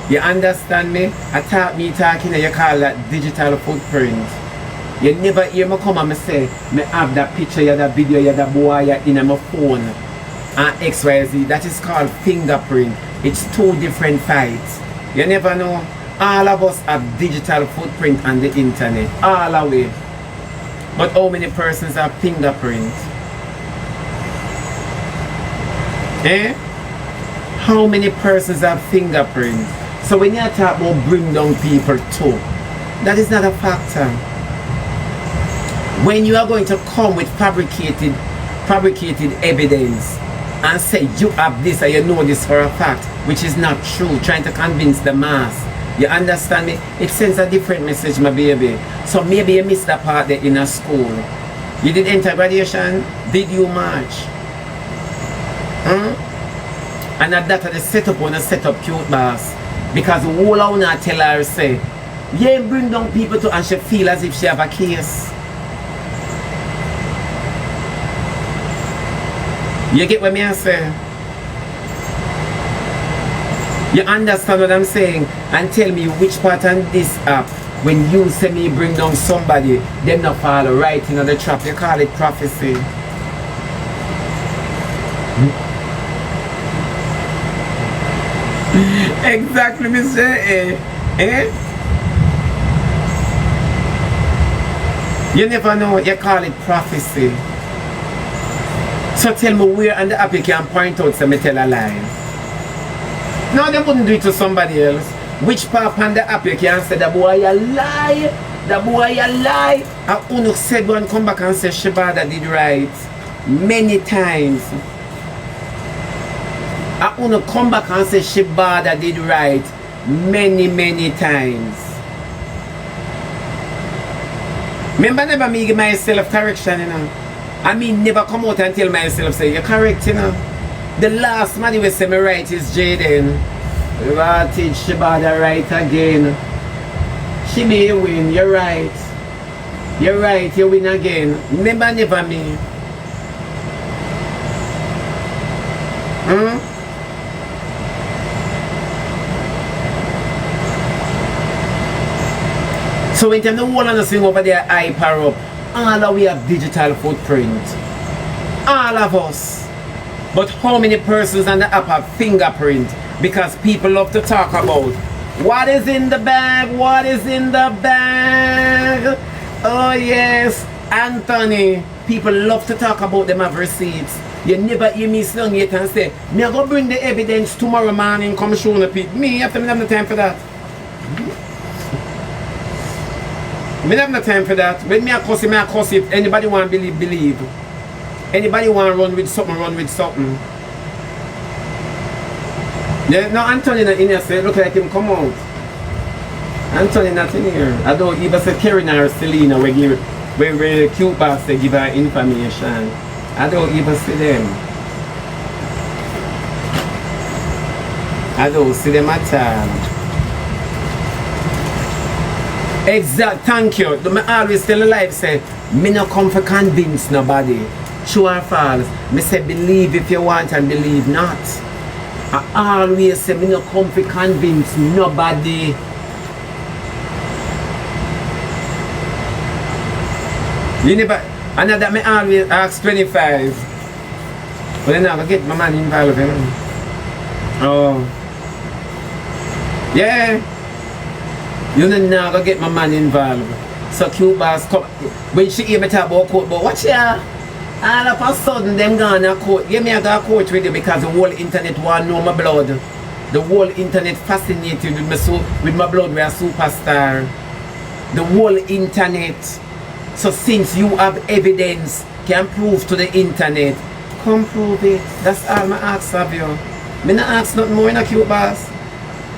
You understand me? Me talking and you call that digital footprint. You never hear me come and me say, me have that picture, you that video, you that boy in my phone. And XYZ, that is called fingerprint. It's two different fights. You never know. All of us have digital footprint on the internet. All of it. But how many persons have fingerprint? How many persons have fingerprints? So when you talk about bring down people too, that is not a factor. When you are going to come with fabricated evidence and say you have this or you know this for a fact, which is not true, trying to convince the mass, you understand me? It sends a different message, my baby. So maybe you missed that part there in a school. You did enter graduation? Did you march? And at that the setup when I set up CutBoss. Because the whole owner tell her say, yeah, bring down people to and she feel as if she have a case. You get what I say? You understand what I'm saying? And tell me which part on this app, when you say me bring down somebody, them not fall right in the trap. You call it prophecy. Exactly, Mr. You never know, you call it prophecy. So tell me where on the app you can point out so me tell a lie. No, they wouldn't do it to somebody else. Which part on the app you can say the boy a lie, the boy a lie. And Uno said one come back and say Shebada did right many times. And Uno come back and say Shebada did right many times. Remember never me give myself correction, you know. I mean never come out and tell myself say you're correct, you know. The last man who say me right is Jaden. We will teach Shebada right again. Shebby, you win, you're right. You're right, you win again. Remember never me. So when the whole of the thing over there hyper up, all of we have digital footprint. All of us. But how many persons on the app have fingerprint? Because people love to talk about what is in the bag, what is in the bag. Oh yes, Anthony. People love to talk about them have receipts. You never hear me sing yet and say, me I go bring the evidence tomorrow morning, come show the people. Me, after me have no time for that. Me have no time for that. When me a cuss it. Anybody want to believe. Anybody want to run with something. Yeah, no, Anthony not in here, so it look like him come out. Anthony not in here. I don't even say Karen or Selena where CutBoss they give her information. I don't even see them. I don't see them at all. Exact, thank you. I always tell the life say, me no come for convince nobody. True or false. Me say believe if you want and believe not. I always say me no come for convince nobody. You never, and that me always ask 25. But then I get my man involved. Oh. Yeah. You know now go get my man involved. So CutBoss come when she hear me talk about court, but watch here. All of a sudden them gonna court. Yeah, me I go court with you because the whole internet want know my blood. The whole internet fascinated with my blood. We are superstar. The whole internet. So since you have evidence, can prove to the internet, come prove it. That's all I ask of you. Me not ask nothing more in a CutBoss.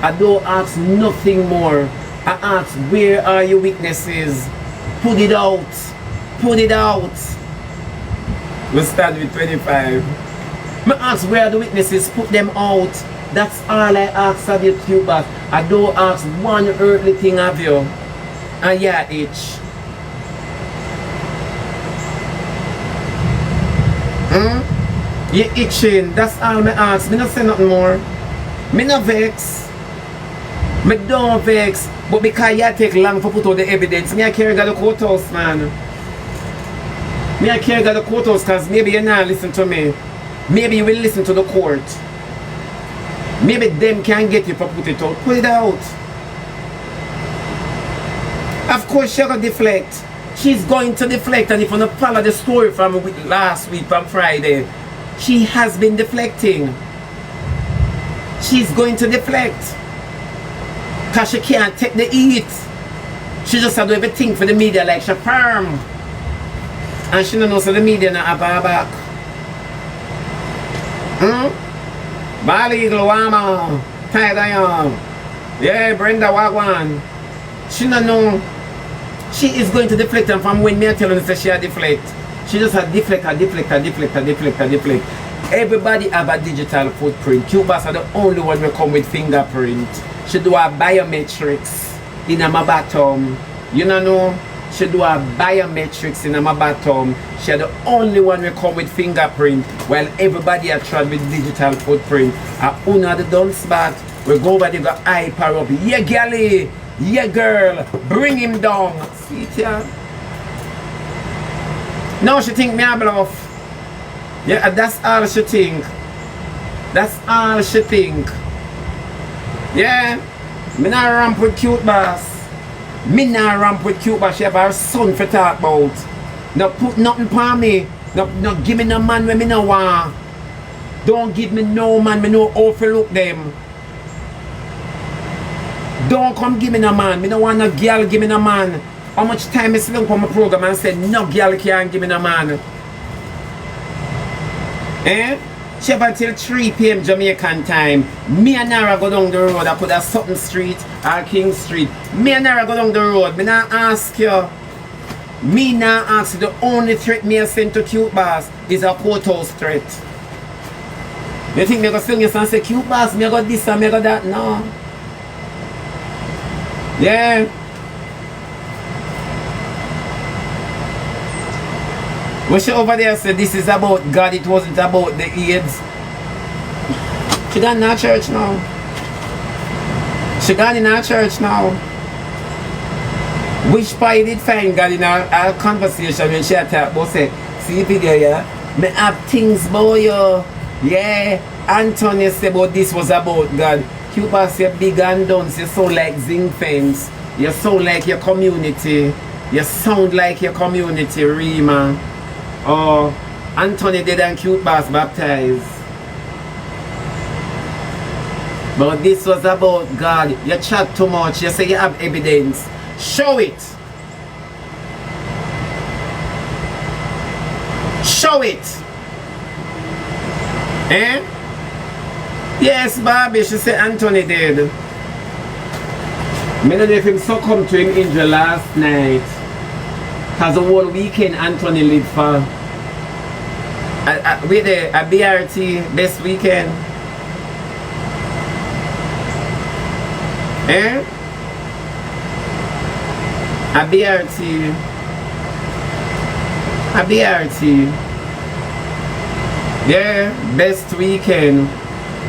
I don't ask nothing more. I ask, where are your witnesses? Put it out. Put it out. We'll start with 25. I ask, where are the witnesses? Put them out. That's all I ask of you, CutBoss. I don't ask one earthly thing of you. And yeah, itch. You itching. That's all I ask. Me not say nothing more. Me not vex. Me don't vex. But because you take long for put out the evidence, me I carry the courthouse, man. Me I carry the courthouse because maybe you not listen to me. Maybe you will listen to the court. Maybe them can get you for put it out. Put it out. Of course she's going to deflect. She's going to deflect, and if you don't follow the story from last week, from Friday, she has been deflecting. She's going to deflect. Because she can't take the heat. She just have to do everything for the media like she firm. And she don't know so the media not have her back. Bali Eagle Wama. Tired I am. Yeah, Brenda Wagwan. She don't know. She is going to deflect, and from when me I tell her that she deflect. She just a deflect. Everybody have a digital footprint. CutBoss are the only one who come with fingerprint. She do a biometrics in my bottom. You know? She do a biometrics in my bottom. She the only one who come with fingerprint, while everybody are trying with digital footprint. And una the dunce back, we go over there, go hype her up. Yeah, galley, yeah, girl, bring him down. See it here? No, she think me a bluff. Yeah, that's all she think. That's all she think. Yeah, me not ramp with CutBoss. Me not ramp with CutBoss. She have her son for talk about. No put nothing for me. No give me no man when me no want. Don't give me no man, me no overlook them. Don't come give me no man. Me no want no girl give me no man. How much time is long for my program and said no girl can't give me no man. Eh? She have until 3 p.m. Jamaican time. Me and Nara go down the road. I could have Sutton Street or King Street. Me and Nara go down the road. Me not ask you. Me not ask you. The only threat me send to CutBoss is a courthouse threat. You think me go sing you and say CutBoss, me got this and me got that? No. Yeah. When she over there said this is about God, it wasn't about the AIDS. She gone in our church now. She gone in our church now. Which part did find God in our conversation when she talked about say, see video yeah, me have things about you. Yeah, Anthony said about this was about God. CutBoss say big and dunce, you sound like zinc fence. You sound like your community. You sound like your community, Rima. Oh, Anthony did and CutBoss baptized. But this was about God. You chat too much. You say you have evidence. Show it. Show it. Eh? Yes, Bobby. She said Anthony did. I don't know if him succumbed to him injury last night. Because the whole weekend Anthony lived for. With a BRT best weekend. Eh? A BRT. Yeah, best weekend.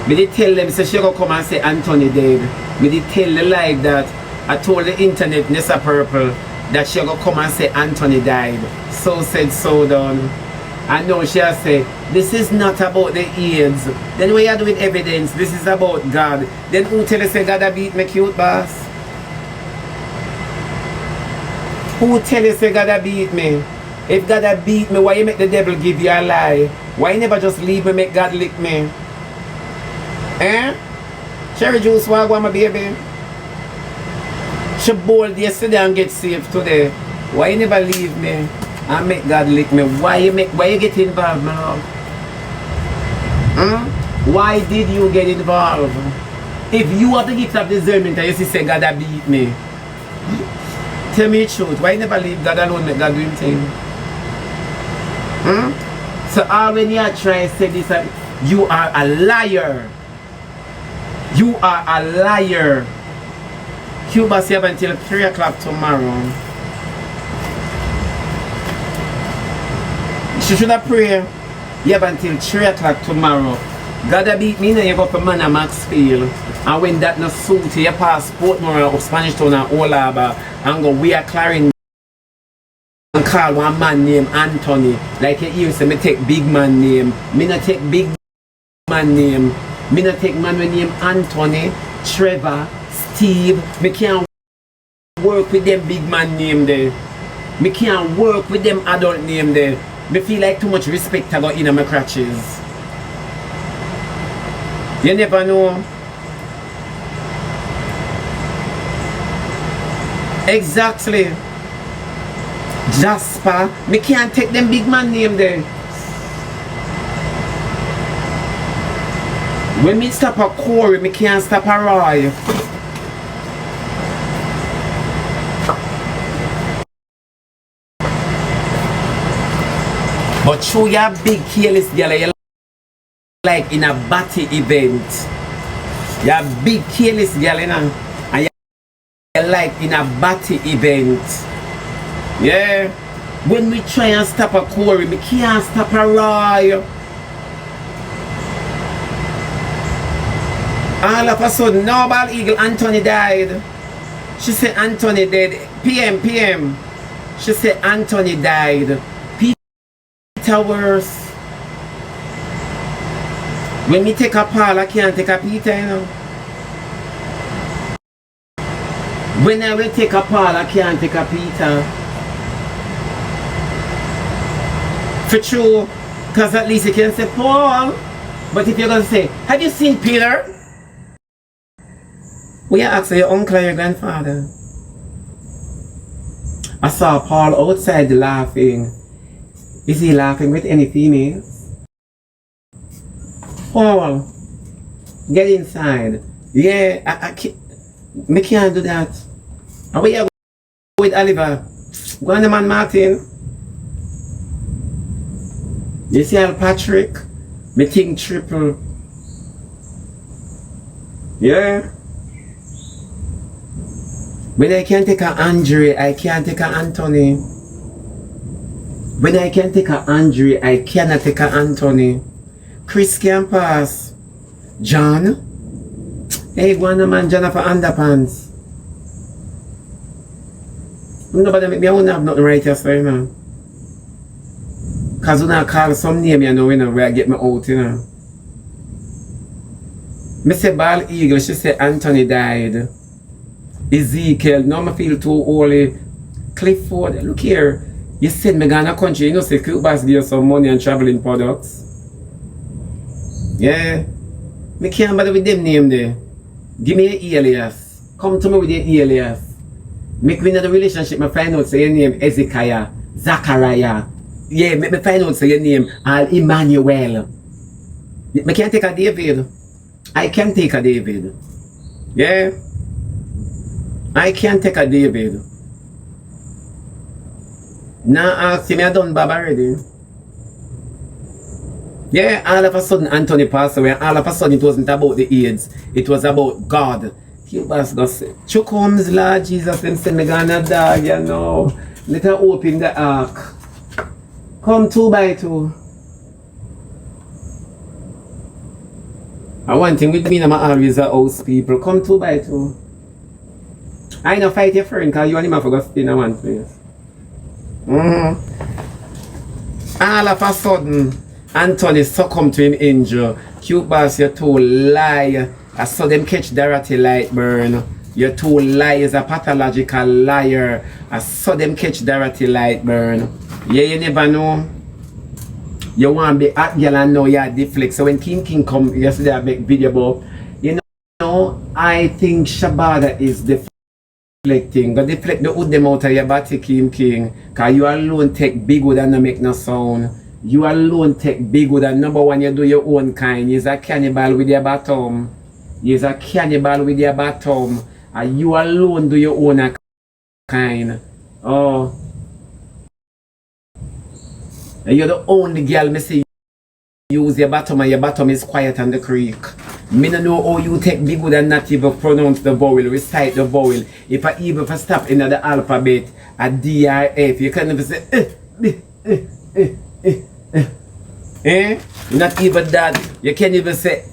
Me did tell them, so she go come and say Anthony dead. Me did tell the like that. I told the internet, Nessa Purple, that she go come and say Anthony died. So said, so done. I know she has said, this is not about the AIDS. Then what you do with evidence? This is about God. Then who tell you say God a beat me CutBoss? Who tell you say God a beat me? If God a beat me, why you make the devil give you a lie? Why you never just leave me, make God lick me? Eh? Cherry juice, why my baby? She bold yesterday and get saved today. Why you never leave me and make God lick me? Why you get involved, my love? Why did you get involved? If you have the gift of discernment and you say God a beat me, tell me the truth. Why you never leave God alone, make God do him thing? So all when you are trying to say this, you are a liar. You are a liar. CutBoss have until 3 o'clock tomorrow. She should have prayed. You have until 3 o'clock tomorrow. God a beat me now, you go for man at Maxfield. And when that not suit you pass Portmore or Spanish Town and Old Harbour and go we are clearing and call one man named Anthony. Like you hear say me take big man name. Me not take big man name. Me not take man with name Anthony, Trevor, Steve. Me can't work with them big man name there. Me can't work with them adult name there. Me feel like too much respect I got in my crutches. You never know. Exactly. Jasper. Me can't take them big man name there. When me stop a Corey, me can't stop a Roy. But show your big careless girl you like in a batty event. You're big careless girl, you know, and you like in a batty event. Yeah. When we try and stop a Corey, we can't stop a Roy. All of a sudden, Noble Eagle Anthony died. She said Anthony dead. PM. She said Anthony died. Peter worse. When me take a Paul, I can't take a Peter, you know. When I will take a Paul, I can't take a Peter. For true, because at least you can say Paul. But if you're going to say, have you seen Peter? We are asking your uncle or your grandfather. I saw Paul outside laughing. Is he laughing with any females? Paul, get inside. Yeah, I can't do that. And where you go with Oliver? Go on the man Martin. You see Al Patrick? Me think triple. Yeah. When I can take a Andre, I can't take a Anthony. When I can take a Andre, I cannot take a Anthony. Chris can pass. John? Hey, go on the man John for underpants. Nobody make me, I won't have nothing right here, sorry, man. Cause when I call some name, you know, where I get me out, you know. Me say Bald Eagle, she say Anthony died. Ezekiel, now I feel too old. Clifford, look here. You said me gonna country, you know, say CutBoss give you some money and traveling products. Yeah. Me can't bother with them name there. Give me an alias. Come to me with your alias. Make me in a relationship, me find out say your name Ezekiah, Zachariah. Yeah, me find out say your name Emmanuel. Me can't take a David. I can take a David. Yeah. I can't take a David. Now ask me I done Bob already. Yeah, all of a sudden Anthony passed away, and all of a sudden it wasn't about the AIDS. It was about God. CutBoss got say, Chuck Holmes, Lord Jesus, them send me gonna dog, you know. Let her open the ark. Come 2 by 2. And one thing with me, I'm always a house people. Come 2 by 2. I know fight your friend because you and him have to go stay in one place. All of a sudden, Anthony succumbed to him injury. CutBoss, you're too lie. I saw them catch Dorothy Lightburn. You're too liars, a pathological liar. I saw them catch Dorothy Lightburn. Yeah, you never know. You want to be at girl and know you're deflect. So when King come yesterday, I make video about, you know, I think Shebada is deflecting. But deflect the hood them out of your body, King. Because you alone take big wood and not make no sound. You alone take big wood and number one, you do your own kind. You're a cannibal with your bottom. You're a cannibal with your bottom. And you alone do your own kind. Oh. And you're the only girl me see use your bottom, and your bottom is quiet on the creek. Me no know how you take big wood and not even pronounce the vowel, recite the vowel. If I even stop in the alphabet, a D-R-F, you can't even say not even that. You can't even say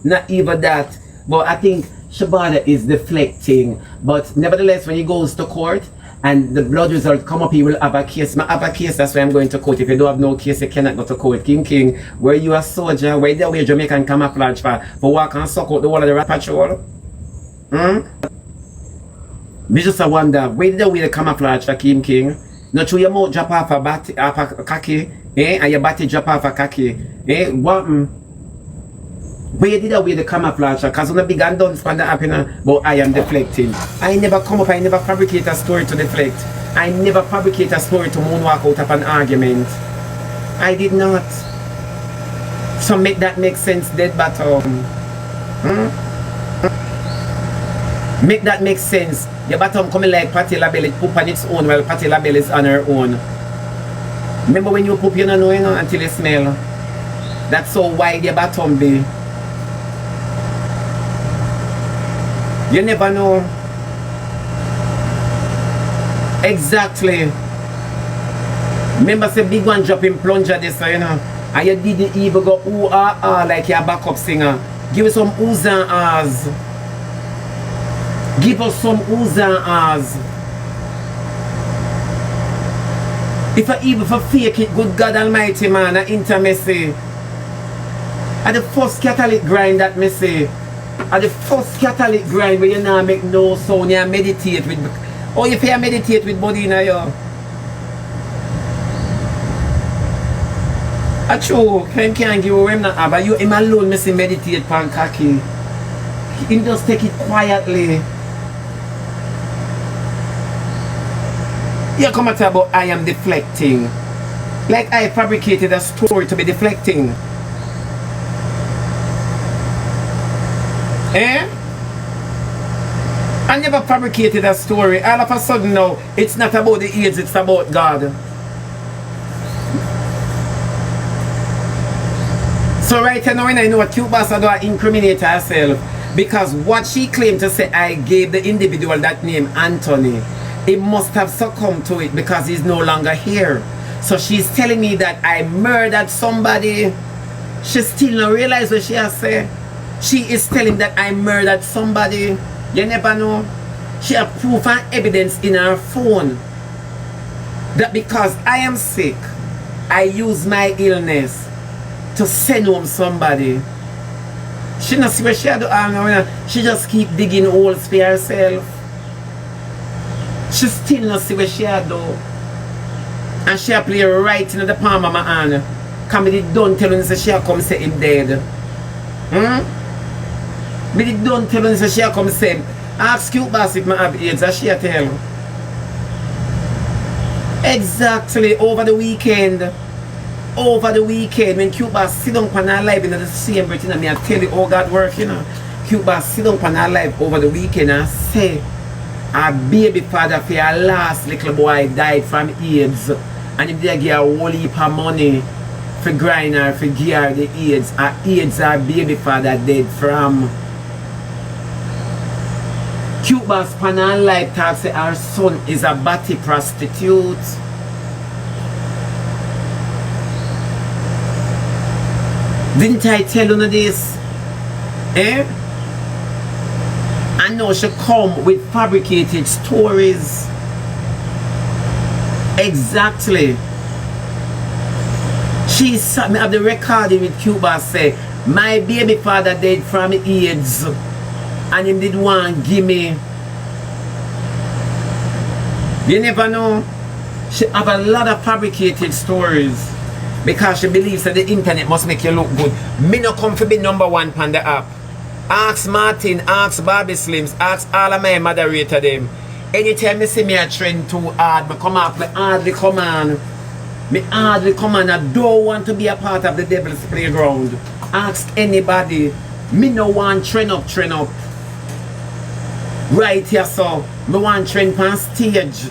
not even that. But I think Shebada is deflecting. But nevertheless, when he goes to court and the blood result come up, he will have a case. I have a case, that's why I'm going to court. If you don't have no case, you cannot go to court. King, where you a soldier, where the way Jamaican camouflage for walk and suck out the wall of the rat patrol? Me just a wonder, where did the way the camouflage for King? Not through your mouth drop off a khaki, and your body drop off a khaki, what? Where did I wear the camouflage? Because when I began done find the happening, but I am deflecting. I never come up, I never fabricate a story to deflect. I never fabricate a story to moonwalk out of an argument. I did not. So make that make sense, dead bottom. Make that make sense. Your bottom coming like Patti LaBelle, it poop on its own while Patti LaBelle is on her own. Remember when you poop, you don't know, until you smell. That's how wide your bottom be. You never know. Exactly. Remember say big one dropping plunger this, and you didn't even go ooh ah ah like your backup singer. Give us some oohs and ahs. Give us some oohs and ahs. If I even for fake it, good God Almighty, man, intimacy. At the first Catholic grind that me say. At the first Catholic grind where you now make no sound, you meditate with. Oh, if you meditate with body in you. A true, can't give you him not have, but you him alone me say meditate pan khaki. He just take it quietly. You come at about I am deflecting. Like I fabricated a story to be deflecting. I never fabricated a story. All of a sudden now, it's not about the AIDS, it's about God. So right now when I know what CutBoss are going to incriminate herself, because what she claimed to say I gave the individual that name Anthony, it must have succumbed to it because he's no longer here. So she's telling me that I murdered somebody. She still don't realize what she has said. She is telling that I murdered somebody. You never know. She has proof and evidence in her phone that because I am sick, I use my illness to send home somebody. She not see what she do. She just keep digging holes for herself. She still not see what she do. And she play right in the palm of my hand. Come me don't tell her say she come say him dead. Me don't tell her say she come say him. Ask CutBoss if I have AIDS, as she tell. Exactly, over the weekend. When CutBoss sit down on her live in the same breath, me I tell you how God work, CutBoss sit down on her live over the weekend and say a baby father for her last little boy died from AIDS. And if they give her a whole heap of money for grind her, for give her the AIDS, her baby father dead from. CutBoss on her live talk say her son is a batty prostitute. Didn't I tell you this? I know she come with fabricated stories. Exactly. She sat me at the recording with CutBoss say, my baby father died from AIDS. And him did want give me. You never know. She have a lot of fabricated stories. Because she believes that the internet must make you look good. Me no come to be #1 on the app. Ask Martin, ask Bobby Slims, ask all of my moderator them. Anytime me see me a trend too hard, me come up, me hardly come on. I don't want to be a part of the devil's playground. Ask anybody. Me no want trend up. Right here, so me want trend on stage.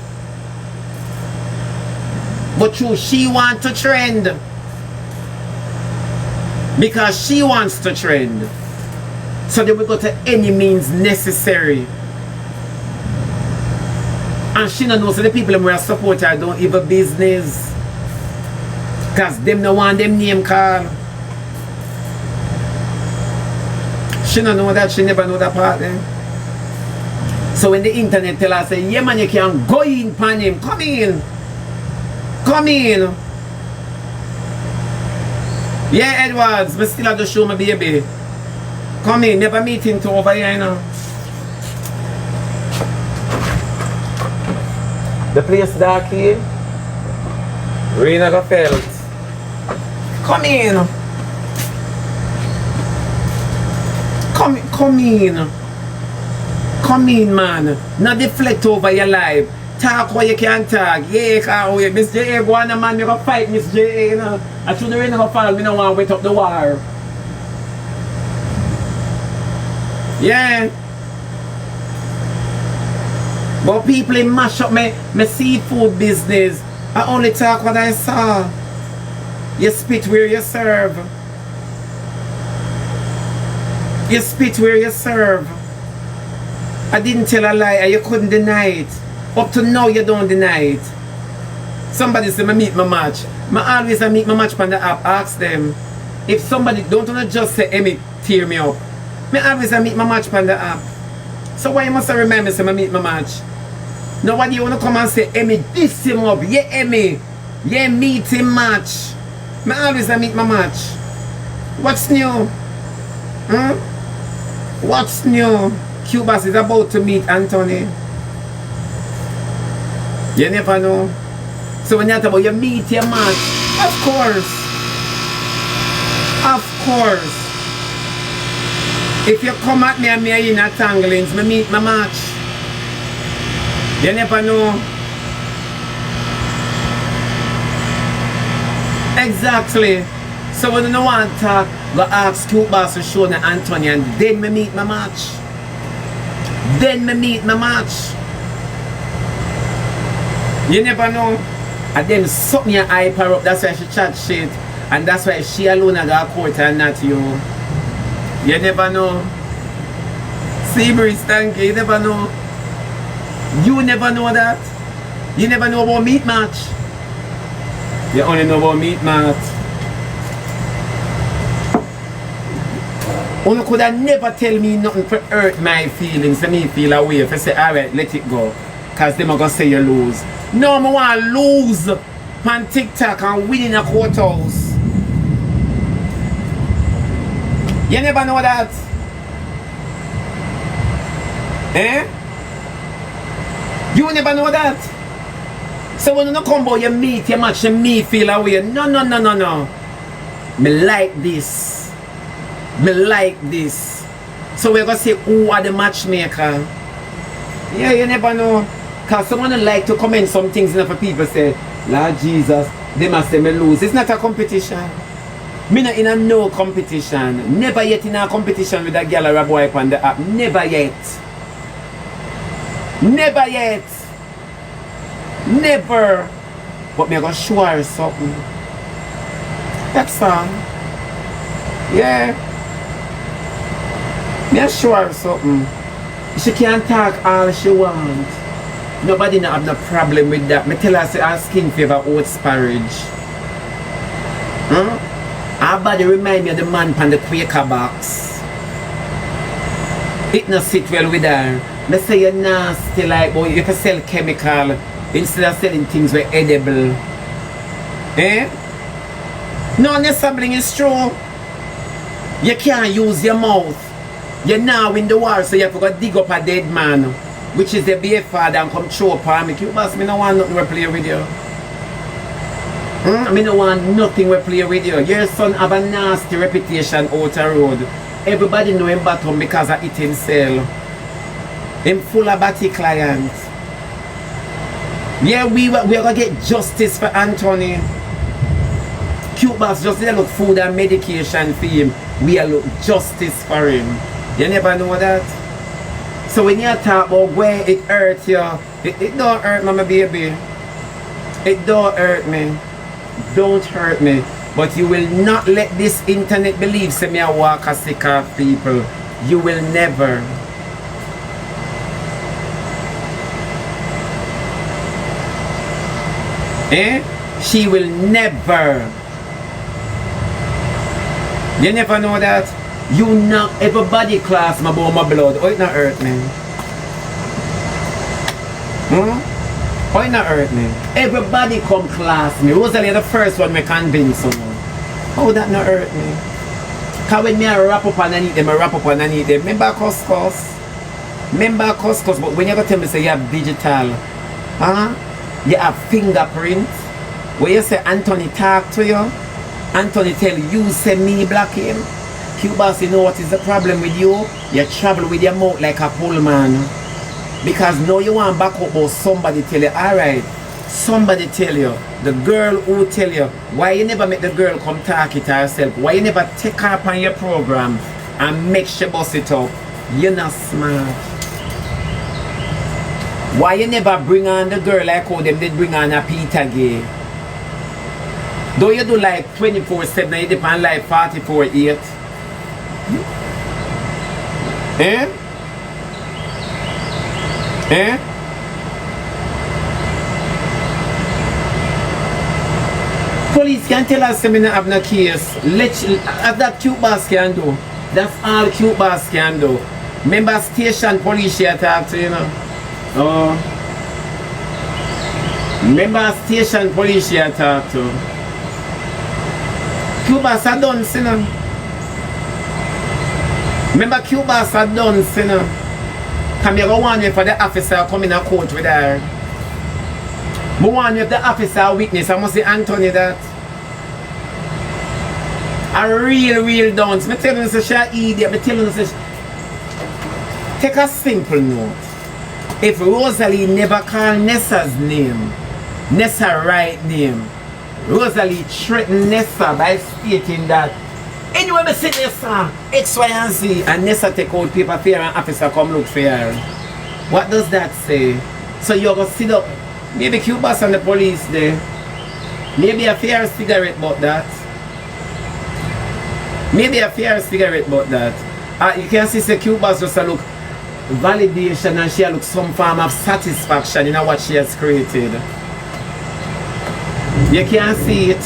But she want to trend. Because she wants to trend. So they will go to any means necessary. And she don't know, so the people who are support her don't even business. Because them no want them name call. She don't know that, she never know that part then. So when the internet tell her, say, yeah man, you can go in pan him, come in. Yeah, Edwards, but still have to show my baby. Come in, never meet him to over here, The place dark here. Rain got felt. Come in. Come in, man. Not deflect over your life. Talk what you can talk. Yeah, can't wait. Miss J.A. go on, man. You go fight Miss J.A. I should the rain go fall. Me no want to wait up the war. Yeah. But people mash up my seafood business. I only talk what I saw. You spit where you serve. You spit where you serve. I didn't tell a lie and you couldn't deny it. Up to now you don't deny it. Somebody say, I meet my match. I always meet my match on the app. Ask them. If somebody don't want to just say, Emmy, tear me up. I always meet my match on the app. So why you must remember say, I meet my match? Nobody you want to come and say, Emmy, this him up. Yeah, Emmy. Yeah, meet him match. I always meet my match. What's new? What's new? CutBoss is about to meet Anthony. You never know. So when you talk about you meet your match, of course. Of course. If you come at me and me are in a tanglings, me meet my match. You never know. Exactly. So when you don't want to talk, go ask CutBoss to show me Anthony and then me meet my match. Then me meet my match. You never know. And then something you hype her up. That's why she chat shit. And that's why she alone got court and not you. You never know. Seabreeze, thank you. You never know. You never know that. You never know about meat match. You only know about meat match. You could have never tell me nothing to hurt my feelings to me feel away. If I say, alright, let it go. Because they're going to say you lose. No, I want to lose on TikTok and win in a courthouse. You never know that. Eh? You never know that. So when you come about you meet your match and me feel away. No. Me like this. Me like this. So we're going to say who are the matchmaker. Yeah, you never know. Because someone like to comment some things and for people say, Lord Jesus, they must say me lose. It's not a competition. Me not in a no competition. Never yet in a competition with a girl or a boy on the app. Never yet. Never yet. Never. But me I gonna show her something. That's all. Yeah. Me I show her something. She can talk all she wants. Nobody not have no problem with that. Me tell her say her skin favor oats porridge. Her body remind me of the man from the Quaker box. It not sit well with her. Me say you're nasty like boy, you can sell chemical instead of selling things with edible. Eh? No, the sibling is true. You can't use your mouth. You're now in the war, so you have to go dig up a dead man, which is the beer father, and come throw upon me. CutBoss, me no want nothing to play with you. Me no want nothing to play with you. Your son have a nasty reputation out the road. Everybody know him bottom because of eating sale. Him full of batty clients. Yeah, we are gonna get justice for Anthony. CutBoss just look food and medication for him. We are look justice for him. You never know that. So when you talk about where it hurts you, it don't hurt me, my baby. It don't hurt me. Don't hurt me. But you will not let this internet believe say me a walk a sick of people. You will never. Eh? She will never. You never know that? You not everybody class my about my blood. Oh, it not hurt me. Oh, it not hurt me. Everybody come class me. Rosalie the first one me convince someone. Oh, that not hurt me. Cause when me I wrap up underneath them, I wrap up underneath them. Remember couscous? Remember couscous, but when you go tell me say you have digital, you have fingerprint. When you say Anthony talk to you, Anthony tell you say me block him. CutBoss, you know what is the problem with you? You travel with your mouth like a pullman. Because now you want back up or somebody tell you, alright, somebody tell you, the girl who tell you, why you never make the girl come talk it herself? Why you never take her up on your program and make she bust it up? You're not smart. Why you never bring on the girl like how them did bring on a Peter Gay? Though you do like 24/7, you depend like 44/8. Eh? Eh? Police can tell us they don't have no case. As that CutBoss can do. That's all CutBoss can do. Remember station police here talk to you know. Oh. Remember station police here talk to. CutBoss are done, you know. Remember CutBoss are done, you know. Come here, go warn you for the officer come in a court with her. I warn you if the officer witness, I must say Anthony that. A real dance. I tell you this is an idiot. I tell you this is. Take a simple note. If Rosalie never called Nessa's name, Nessa's right name, Rosalie threatened Nessa by stating that anyway, I see Nessa, X, Y, and Z, and Nessa take out paper for her and officer come look for her. What does that say? So you're going to sit up, maybe CutBoss and the police there, maybe a fair cigarette about that. Maybe a fair cigarette about that. You can see say CutBoss just a look validation and she look some form of satisfaction in what she has created. You can see it.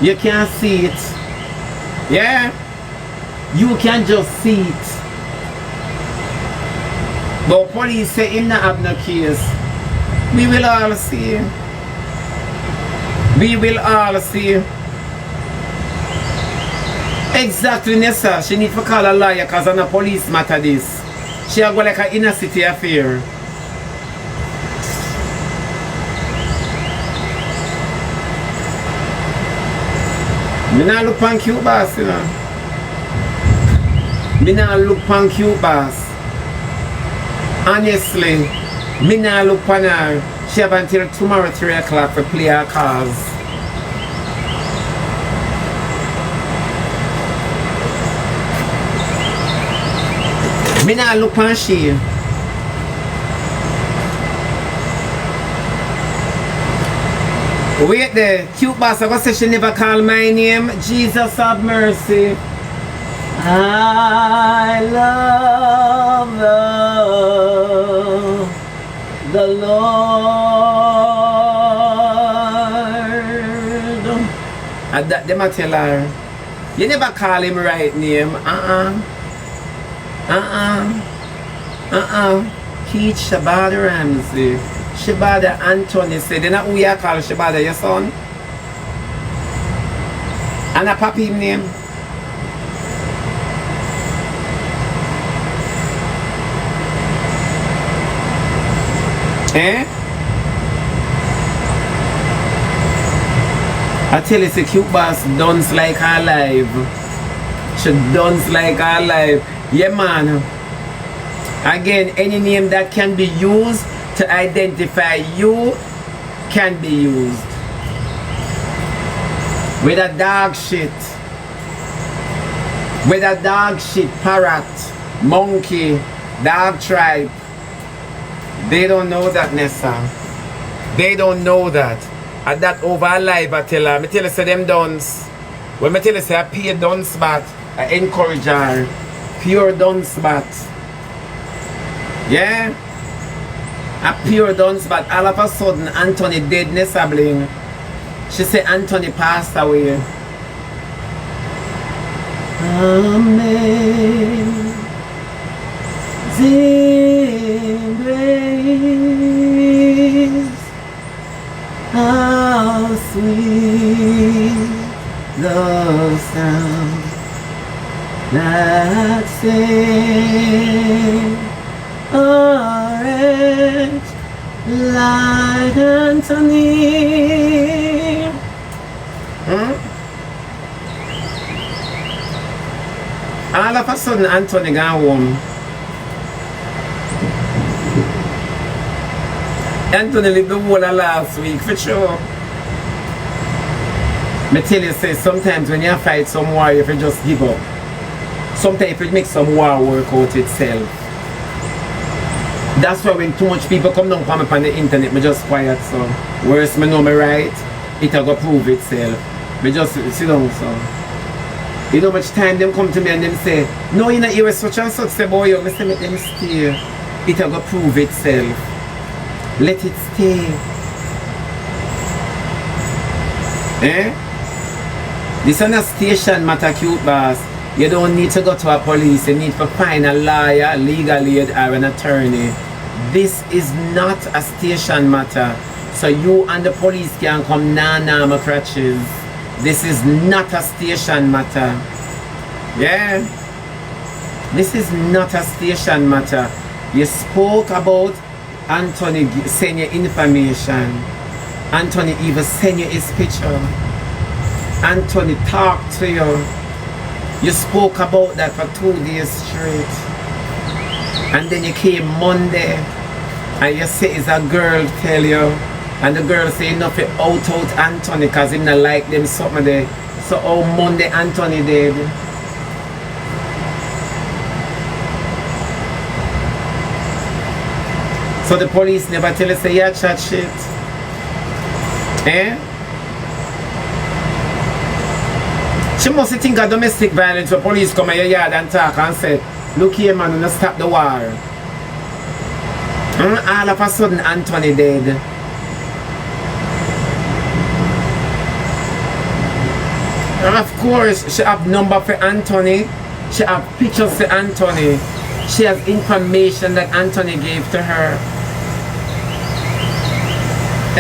You can see it. Yeah? You can just see it. But police say in the have no case. We will all see. We will all see. Exactly, Nessa. She need to call a lawyer because on a police matter this. She a go like an inner city affair. Me not look on CutBoss, you know. Me not look on CutBoss. Honestly, me not look on her. She have until tomorrow 3 o'clock to play her cards. Me not look on she. Wait there, CutBoss, I say she never call my name. Jesus have mercy. I love the Lord. And that them I tell her, you never call him right name. Keith Shebada Ramsey. Shebada Anthony said, then who you call Shebada, your son? And a papi name? Eh? I tell you, it's a CutBoss dance like her live. She dance like her live. Yeah, man. Again, any name that can be used to identify you can be used. With a dog shit. With a dog shit, parrot, monkey, dog tribe. They don't know that, Nessa. They don't know that. At that over live, I tell her, say them dance. When I tell her, say I pay a dance bat, I encourage her. Pure dance bat. Yeah? A pure dance bat. All of a sudden, Anthony dead, Nessa bling. She said Anthony passed away. Amazing grace, how sweet the sound that saved a wretch like Anthony. All of a sudden, Anthony got home. Anthony lived the whole of last week, for sure. I tell you, say, sometimes when you fight some war, you have just give up. Sometimes it makes some war work out itself. That's why when too much people come down from me on the internet, me just quiet so. Worse me know me right, it'll go prove itself. Me just sit down so. You know much time them come to me and them say, no, you know you were such and such, say boy, you me say make them stay. It'll go prove itself. Let it stay. This is not a station matter, CutBoss. You don't need to go to a police. You need to find a lawyer, legal aid, or an attorney. This is not a station matter. So you and the police can come my crutches. This is not a station matter. Yeah? This is not a station matter. You spoke about Anthony send you information. Anthony even send you his picture. Anthony talked to you. You spoke about that for 2 days straight. And then you came Monday and you say it's a girl tell you. And the girl say nothing out Anthony because him not like them something there. So Monday Anthony did. So the police never tell you say yeah chat shit. She must think of domestic violence when police come in your yard and talk and say, look here man, you not stop the war. All of a sudden Anthony dead. And of course she have number for Anthony. She have pictures for Anthony. She has information that Anthony gave to her.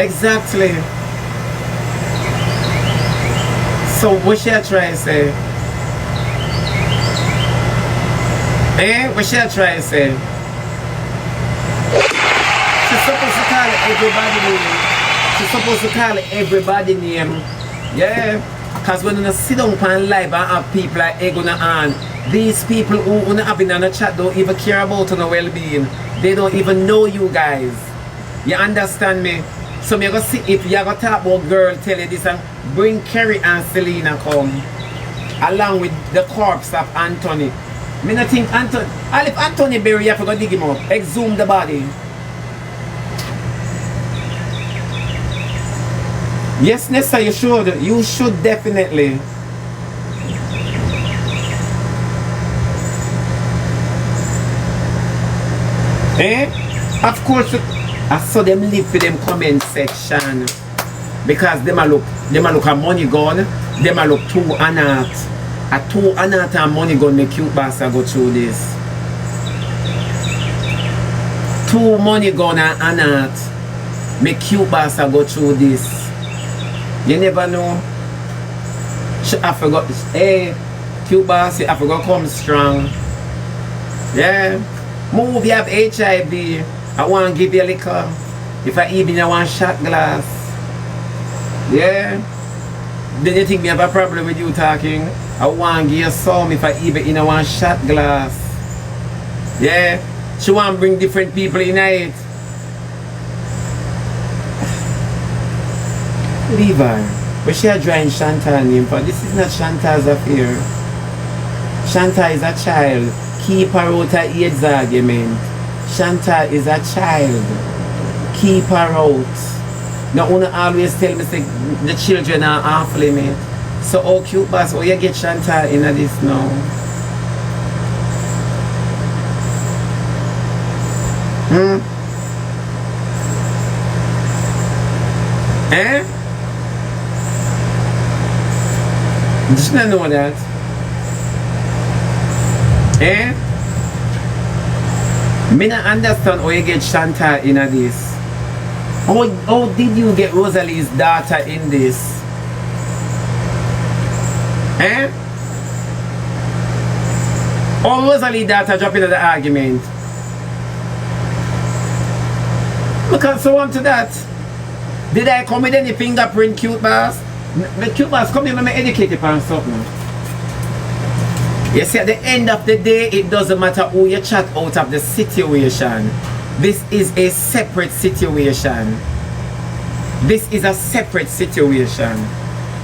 Exactly. So what she try to say? What she try to say? She's supposed to call everybody name. She's supposed to call everybody name. Yeah. Because when you sit down on live and have people like Egona and these people who have been on the chat don't even care about your well-being. They don't even know you guys. You understand me? So me go see if you go talk about girl tell you this and bring Kerry and Selena come along with the corpse of Anthony. Me not think Anthony, all if Anthony bury you have to go dig him up, exhume the body. Yes, Nessa, you should. You should definitely. Of course, I saw them live for them comment section because them a look a money gun, them a look too anat. A too anat and money gun make CutBoss go through this. Too money gun and anat make CutBoss go through this. You never know. I forgot. Hey, CutBoss, I forgot come strong. Yeah. Move, you have HIV. I want to give you a liquor. If I even I want shot glass. Yeah. Then you think me have a problem with you talking? I want to give you some if I even I want shot glass. Yeah. She want to bring different people in it. Leave her. But she a drawing Shanta name for. This is not Shanta's affair. Shanta is a child. Keep her out of AIDS argument. Shanta is a child. Keep her out. Now una always tell me say the children are off limit. So CutBoss, oh you get Shanta in this now. Did you not know that? Me not understand how you get Shanta in this. How did you get Rosalie's daughter in this? How Rosalie's daughter drop into the argument? Look at so on to that. Did I come with any fingerprint CutBoss? CutBoss come here and educate you on something. You see, at the end of the day, it doesn't matter who you chat out of the situation. This is a separate situation. This is a separate situation.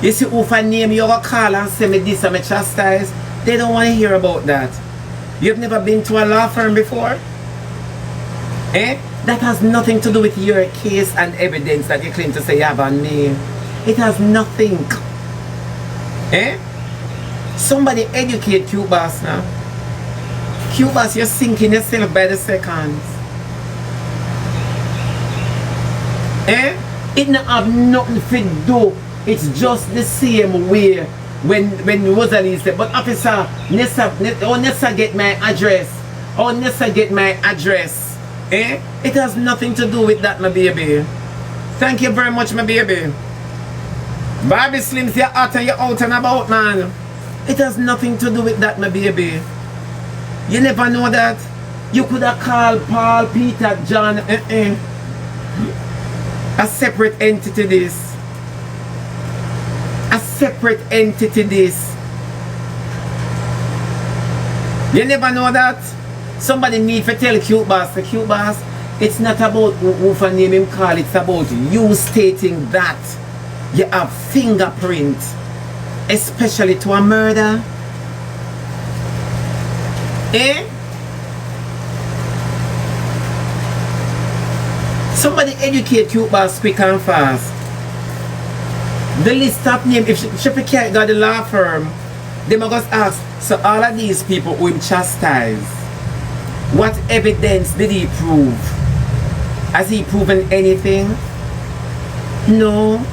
You see, who for name you go call and say me this and me chastise, they don't want to hear about that. You've never been to a law firm before? Eh? That has nothing to do with your case and evidence that you claim to say you have on me. It has nothing. Eh? Somebody educate CutBoss now. CutBoss, you're sinking yourself by the seconds. Eh? It not have nothing to do. It's just the same way when Rosalie said, but officer, Nessa get my address. Oh, Nessa get my address. Eh? It has nothing to do with that, my baby. Thank you very much, my baby. Barbie Slims, you're out and you're out and about, man. It has nothing to do with that, my baby. You never know that. You could have called Paul, Peter, John, a separate entity this. A separate entity this. You never know that. Somebody need to tell CutBoss, the CutBoss, it's not about who for name him call, it's about you stating that you have fingerprint, especially to a murder. Eh? Somebody educate CutBoss quick and fast. The list of name, if Shebby can't got the law firm, they must ask, so all of these people who him chastise, what evidence did he prove? Has he proven anything? No.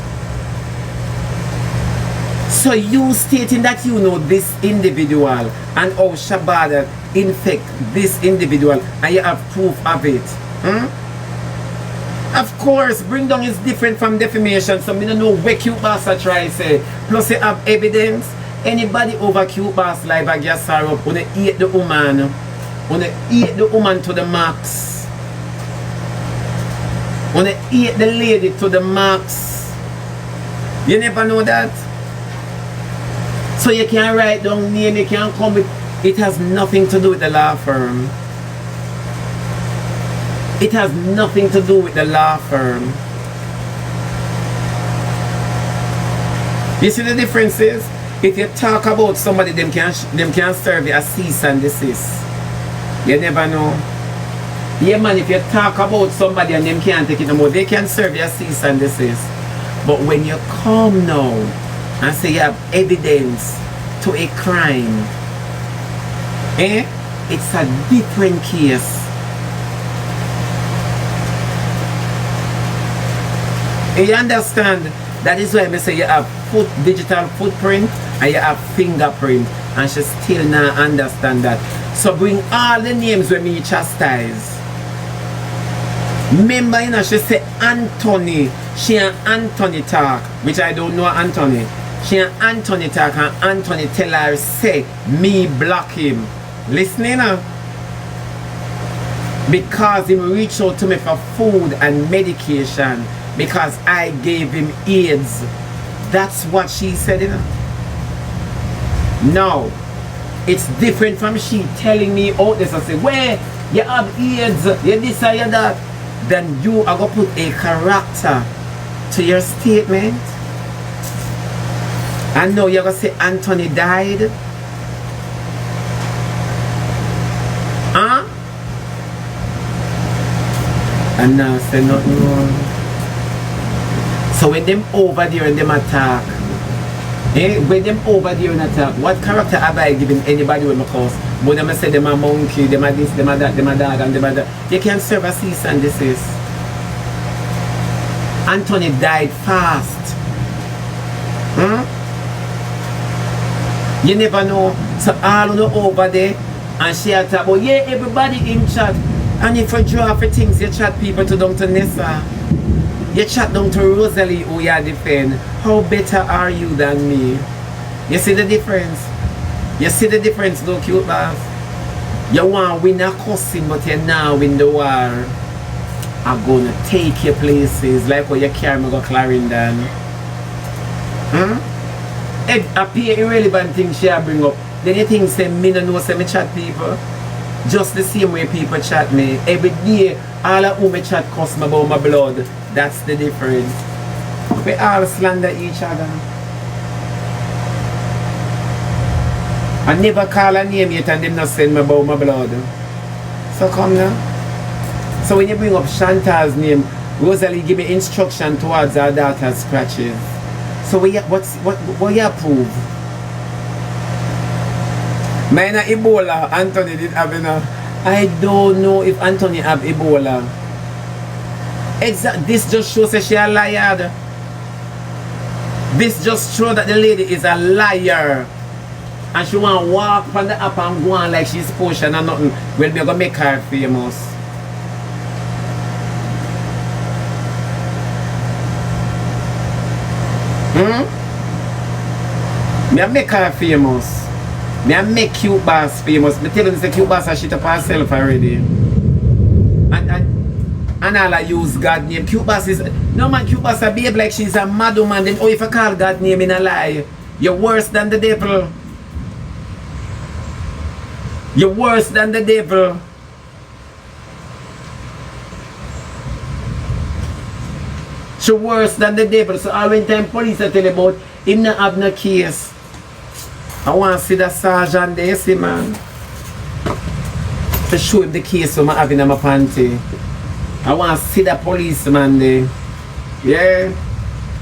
So you stating that you know this individual and how Shebada infect this individual and you have proof of it. Of course, bring down is different from defamation, so I don't know where CutBoss are trying to say. Plus you have evidence. Anybody over CutBoss live I guess sorrow wanna eat the woman. Wanna eat the woman to the max. Wanna eat the lady to the max. You never know that. So you can write down name, you can come with, it has nothing to do with the law firm. It has nothing to do with the law firm. You see the difference is, if you talk about somebody, them can serve you a cease and desist. You never know. Yeah man, if you talk about somebody and them can't take it no more, they can serve you a cease and desist. But when you come now and say you have evidence to a crime, eh? It's a different case. You understand? That is why I say you have digital footprint and you have fingerprint, and she still not understand that. So bring all the names when me chastise. Remember, you know, she say Anthony. She and Anthony talk, which I don't know Anthony. She and Anthony talk and Anthony tell her, say, me block him. Listening now? Because he reached out to me for food and medication. Because I gave him AIDS. That's what she said, you know. No. It's different from she telling me out this and say, where you have AIDS, you this or you that. Then you are going to put a character to your statement. And now you're going to say Anthony died. Huh? And now say nothing wrong. So when them over there and them attack, when them over there and attack, what character have I given anybody with my cause? But them say them a monkey, them a this, them a that, them a dog, and them a that. You can't serve a cease and desist. Anthony died fast. You never know. So all of them over there, and she attack, but yeah, everybody in chat. And if you draw for things, you chat people to down to Nessa. You chat down to Rosalie who you defend. How better are you than me? You see the difference? You see the difference though, CutBoss? You want to win a cussing but you now win the war. I'm gonna take your places like when you carry me go Clarendon. It appear irrelevant things she bring up. Then you think say me no know say me chat people. Just the same way people chat me. Every day, all of whom me chat cuss me about my blood. That's the difference. We all slander each other. I never call a name yet and them not send me about my blood. So come now. So when you bring up Chantal's name, Rosalie give me instruction towards her daughter's scratches. So what you approve? Mine Ebola, Anthony did have enough. I don't know if Anthony have Ebola. This just shows that she a liar. This just shows that the lady is a liar. And she want to walk on the app and go on like she's Portia and nothing. Well, we're going to make her famous. Me a make her famous. Me a make CutBoss famous. Me tell you the CutBoss has shit up herself already. And all I use God name. CutBoss is no man. CutBoss a behave like she's a mad woman. Then if I call God name in a lie, you're worse than the devil. You're worse than the devil. She's worse than the devil. So all when time police are tell you about him not have no case. I want to see the sergeant there, see man. To show him the case so I have in my panty. I want to see the policeman there. Yeah?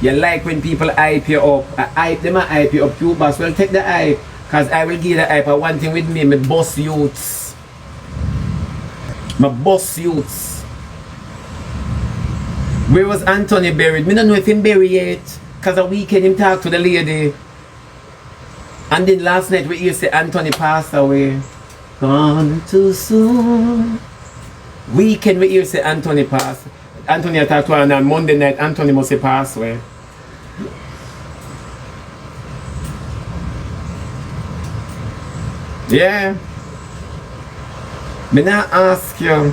You like when people hype you up. I hype them, I hype you up. CutBoss, well take the hype. Because I will give the hype. One thing with me, my boss youths. My boss youths. Where was Anthony buried? Me don't know if him buried yet. Because a weekend him talk to the lady. And then last night we hear say Anthony passed away. Gone too soon. Weekend we hear say Anthony passed. Anthony attacked one on Monday night. Anthony must have passed away. Yeah. Me now ask you.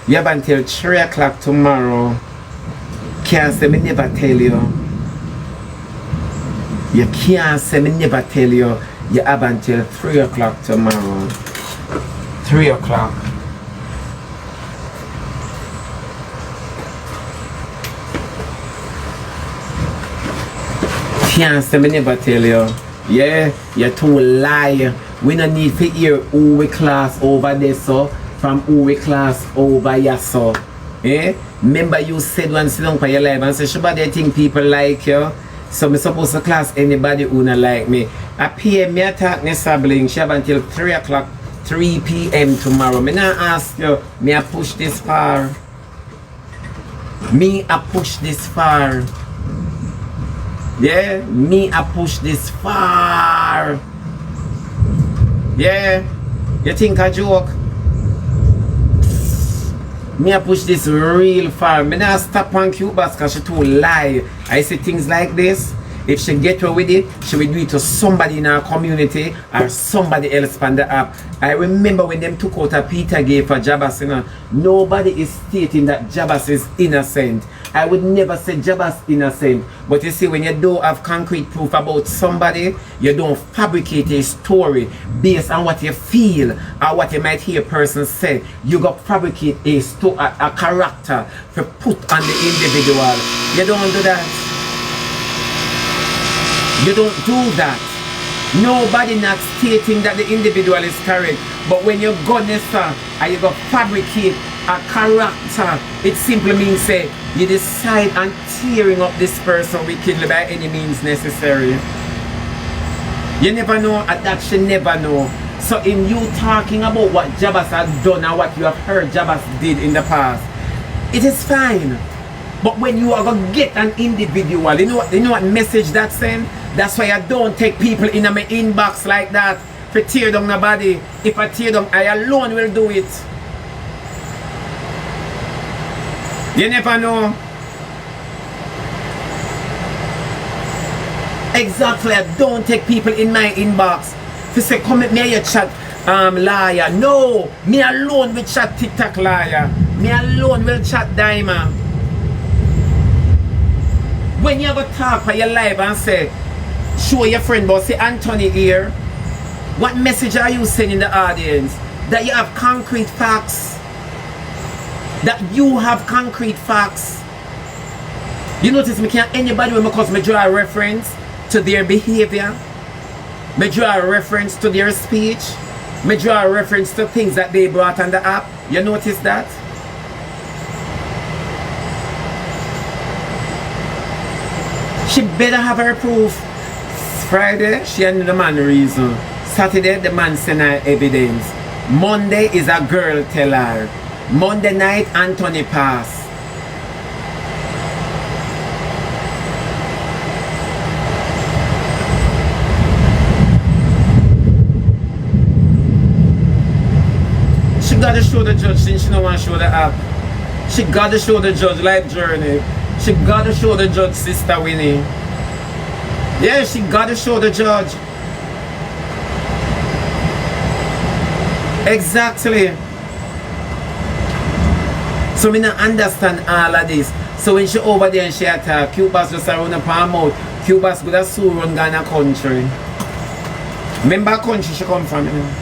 You have until 3 o'clock tomorrow. Can't say me never tell you. You can't say me never tell you. You have until 3 o'clock tomorrow. 3 o'clock. Can't say me never tell you. Yeah, you're too lie. We don't need to hear who we class over there so from who we class over here so. Eh? Remember you said when sit down for your life and say Shebada think people like you. So me supposed to class anybody who not like me. I pay me attack me sibling. She have until 3 o'clock, 3 p.m. tomorrow. Me not ask you, me I push this far. Me I push this far. Yeah, me I push this far. Yeah, you think I joke? Me I push this real far. Me not stop on CutBoss because she too lie. I say things like this. If she get away with it, she will do it to somebody in our community or somebody else on the app. I remember when them took out a Peter Gay for Jabas, you know, nobody is stating that Jabas is innocent. I would never say Jabas innocent. But you see, when you don't have concrete proof about somebody, you don't fabricate a story based on what you feel or what you might hear a person say. You got fabricate a character to put on the individual. You don't do that. You don't do that. Nobody not stating that the individual is correct. But when you go necessary and you go fabricate a character, it simply means say you decide on tearing up this person wickedly by any means necessary. You never know, and that you never know. So in you talking about what Jabas has done and what you have heard Jabas did in the past, it is fine. But when you are going to get an individual, you know what message that sends? That's why I don't take people in my inbox like that to tear down my body. If I tear down, I alone will do it. You never know. Exactly, I don't take people in my inbox to say, come at me, you chat liar. No, me alone will chat TikTok liar. Me alone will chat diamond. When you go talk for your life and say, show your friend, but say Anthony here, what message are you sending the audience? That you have concrete facts. That you have concrete facts. You notice me can't anybody when because me draw a reference to their behavior. Me draw a reference to their speech. Me draw a reference to things that they brought on the app. You notice that? She better have her proof. Friday, she and the man reason. Saturday, the man send her evidence. Monday is a girl tell her. Monday night, Anthony pass. She gotta show the judge since she don't want to show the app. She gotta show the judge life journey. She gotta show the judge Sister Winnie. Yeah, she gotta show the judge. Exactly. So me not understand all of this. So when she over there and she attack, CutBoss just around up her mouth. CutBoss could have sue run Ghana country. Remember country she come from, you know?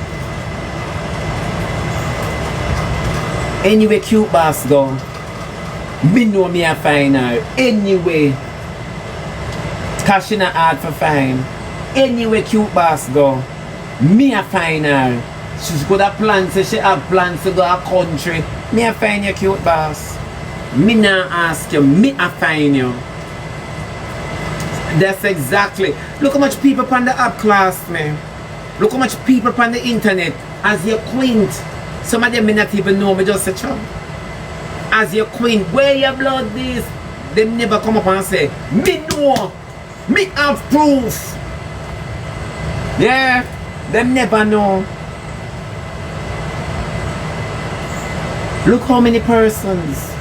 Anyway, CutBoss go. Me know me a find her. Anyway. Cause she not hard for find. Anyway, CutBoss go. Me a find her. She's got a plan, so she have plans to go a country. Me a find you, CutBoss. Me not ask you, me a find you. That's exactly. Look how much people on the app class me. Look how much people on the internet. As your queen. Some of them may not even know me, just say chum. As your queen, where your blood this? Them never come up and say, me know. Me have proof. Yeah. Them never know. Look how many persons.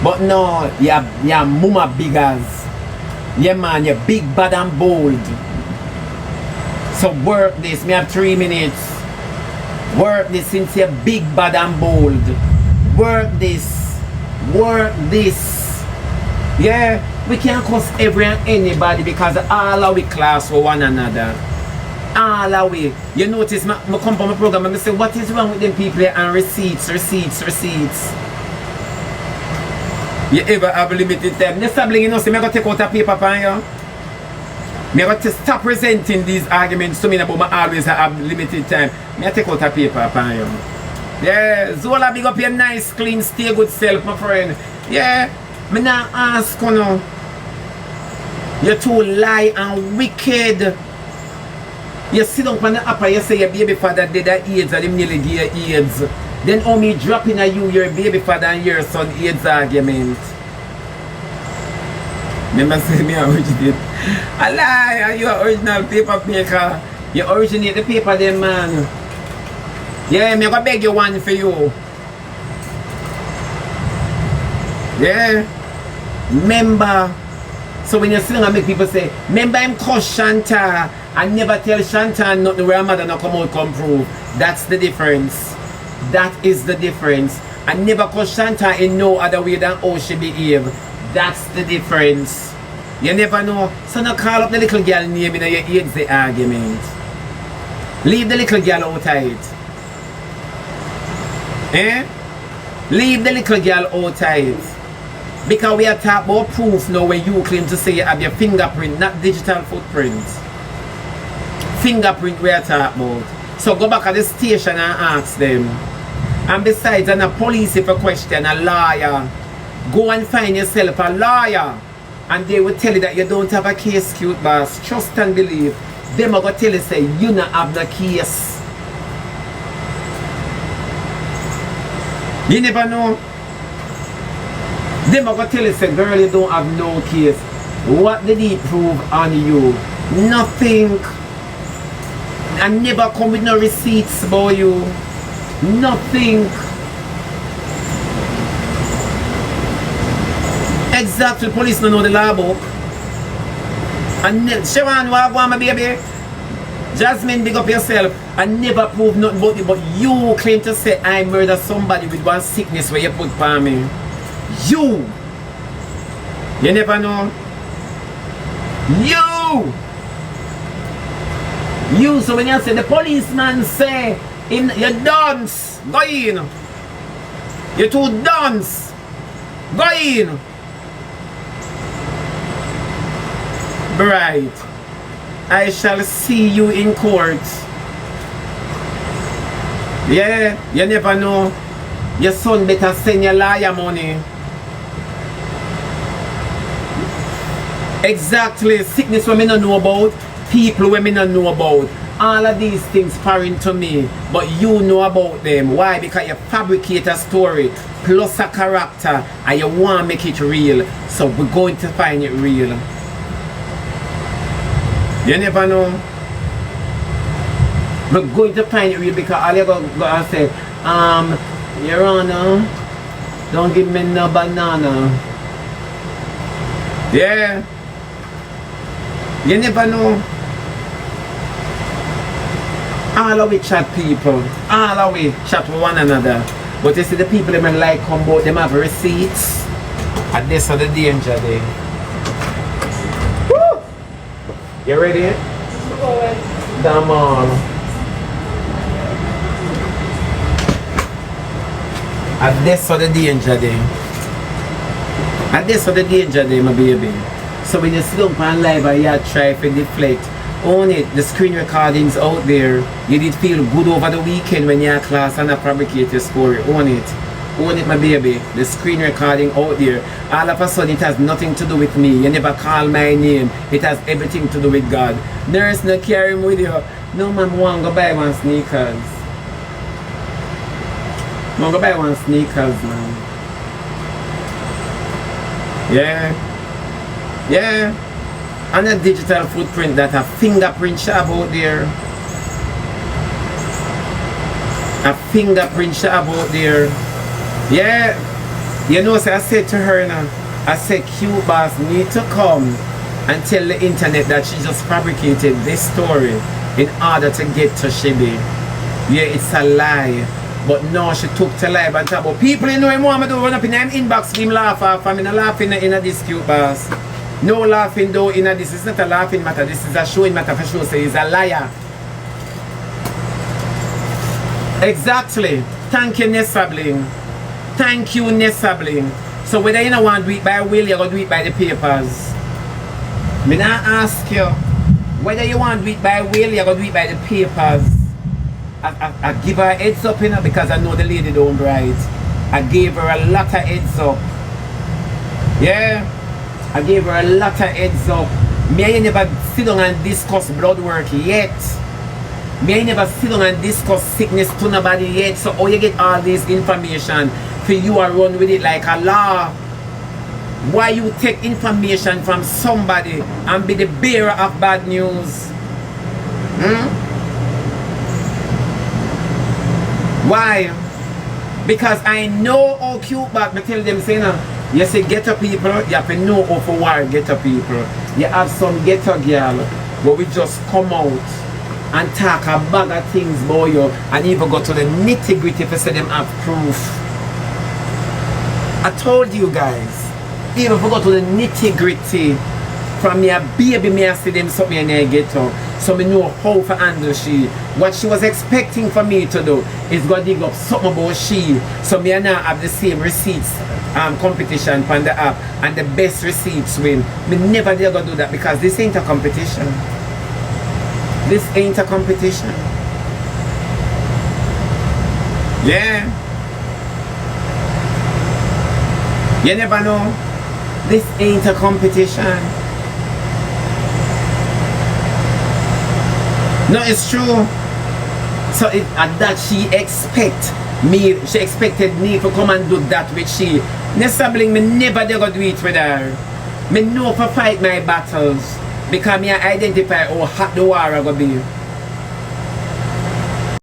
But no, you're mama biggers. Yeah man, you're big, bad and bold. So work this. Me have 3 minutes. Work this since you're big, bad and bold. Work this. Work this. Yeah, we can't cuss every and anybody because all of we class for one another. All of we. You notice, I come from my program and I say, what is wrong with them people and receipts. You ever have a limited time? You stop blinking, you say, I'm going to take out a paper for you. I'm going to stop presenting these arguments to me about I always have limited time. I take out a paper for you. Yeah, Zola, big up your nice, clean, stay good self, my friend. Yeah, I not ask you no. You're too lie and wicked. You sit down on the upper, you say your baby father did that AIDS and him nearly gave you AIDS. Then how me dropping at you, your baby father and your son AIDS argument. Remember saying me originate. A lie, you're original paper maker. You originate the paper then man. Yeah, me gonna beg you one for you. Yeah. Remember. So when you sit down and make people say, remember him cause Shanta. I never tell Shanta nothing where her mother not come out come prove. That's the difference. That is the difference. I never cause Shanta in no other way than how she behave. That's the difference. You never know. So now call up the little girl name in your AIDS the argument. Leave the little girl out of it. Eh? Leave the little girl out of it. Because we are talking about proof now when you claim to say you have your fingerprint, not digital footprint. Fingerprint we are talking about. So go back at the station and ask them. And besides, and a police if a question, a lawyer. Go and find yourself a lawyer. And they will tell you that you don't have a case, CutBoss. Trust and believe. They are going to tell you say you not have the case. You never know. They are going to tell you say girl you don't have no case. What did he prove on you? Nothing. I never come with no receipts about you. Nothing. Exactly, police don't know the law book. And Sharon, what want my baby? Jasmine, big up yourself. I never prove nothing about you, but you claim to say I murdered somebody with one sickness where you put for me. You never know. You, so when you say the policeman say you're dunce, go in. You're too dunce. Go in. Bright. I shall see you in court. Yeah, you never know. Your son better send your lawyer money. Exactly. Sickness when me not know about, people when me not know about. All of these things foreign to me, but you know about them. Why? Because you fabricate a story plus a character and you want to make it real. So we're going to find it real. You never know. We're going to find it real because all you go and say, Your Honor, don't give me no banana. Yeah. You never know. All of we chat people. All of we chat with one another. But you see the people them like come out, them have receipts. And this are the danger day. Woo! You ready? Damn on. And this are the danger day. And this are the danger day, my baby. So when you sit down on live and you try to deflect, own it, the screen recordings out there. You did feel good over the weekend when you're at class and I fabricate your story. Own it my baby. The screen recording out there. All of a sudden it has nothing to do with me. You never call my name. It has everything to do with God. Nurse not carry him with you. No man, want go buy one sneakers. Want go buy one sneakers, man. Yeah. And a digital footprint that a fingerprint shop out there. A fingerprint shop out there. Yeah. You know, so I said to her now, I said CutBoss need to come and tell the internet that she just fabricated this story in order to get to Shebby. Yeah, it's a lie. But no, she took to lie and talk about people you know him want me to run up in them inbox, him laugh off. I'm not laughing in this CutBoss. No laughing though in this is not a laughing matter, this is a showing matter for sure. Say he's a liar. Exactly. Thank you, Nessabling. Thank you, Nessabling. So whether you don't want to do it by will, you're going to do it by the papers. Me not ask you. Whether you want to do it by will, you're going to do it by the papers. I give her a heads up, you know, because I know the lady don't write. I gave her a lot of heads up. Yeah. I gave her a lot of heads up. Me I never sit down and discuss blood work yet. Me I never sit down and discuss sickness to nobody yet. So how you get all this information for you and run with it like a law? Why you take information from somebody and be the bearer of bad news? Why? Because I know how CutBoss, me tell them say no. You say ghetto people, you have to know how to war ghetto people. You have some ghetto girl where we just come out and talk a bag of things about you and even go to the nitty gritty to say them have proof. I told you guys, even if we go to the nitty gritty, from me a baby me I see them something in their ghetto. So me know how to handle she. What she was expecting for me to do is go dig up something about she. So me and I have the same receipts competition on the app and the best receipts win. Me never dare go do that because this ain't a competition. This ain't a competition. Yeah. You never know. This ain't a competition. No, it's true. So that she expected me to come and do that with she. Nessabling, me never dare go do it with her. Me know for fight my battles because me identify how hot the war gonna be.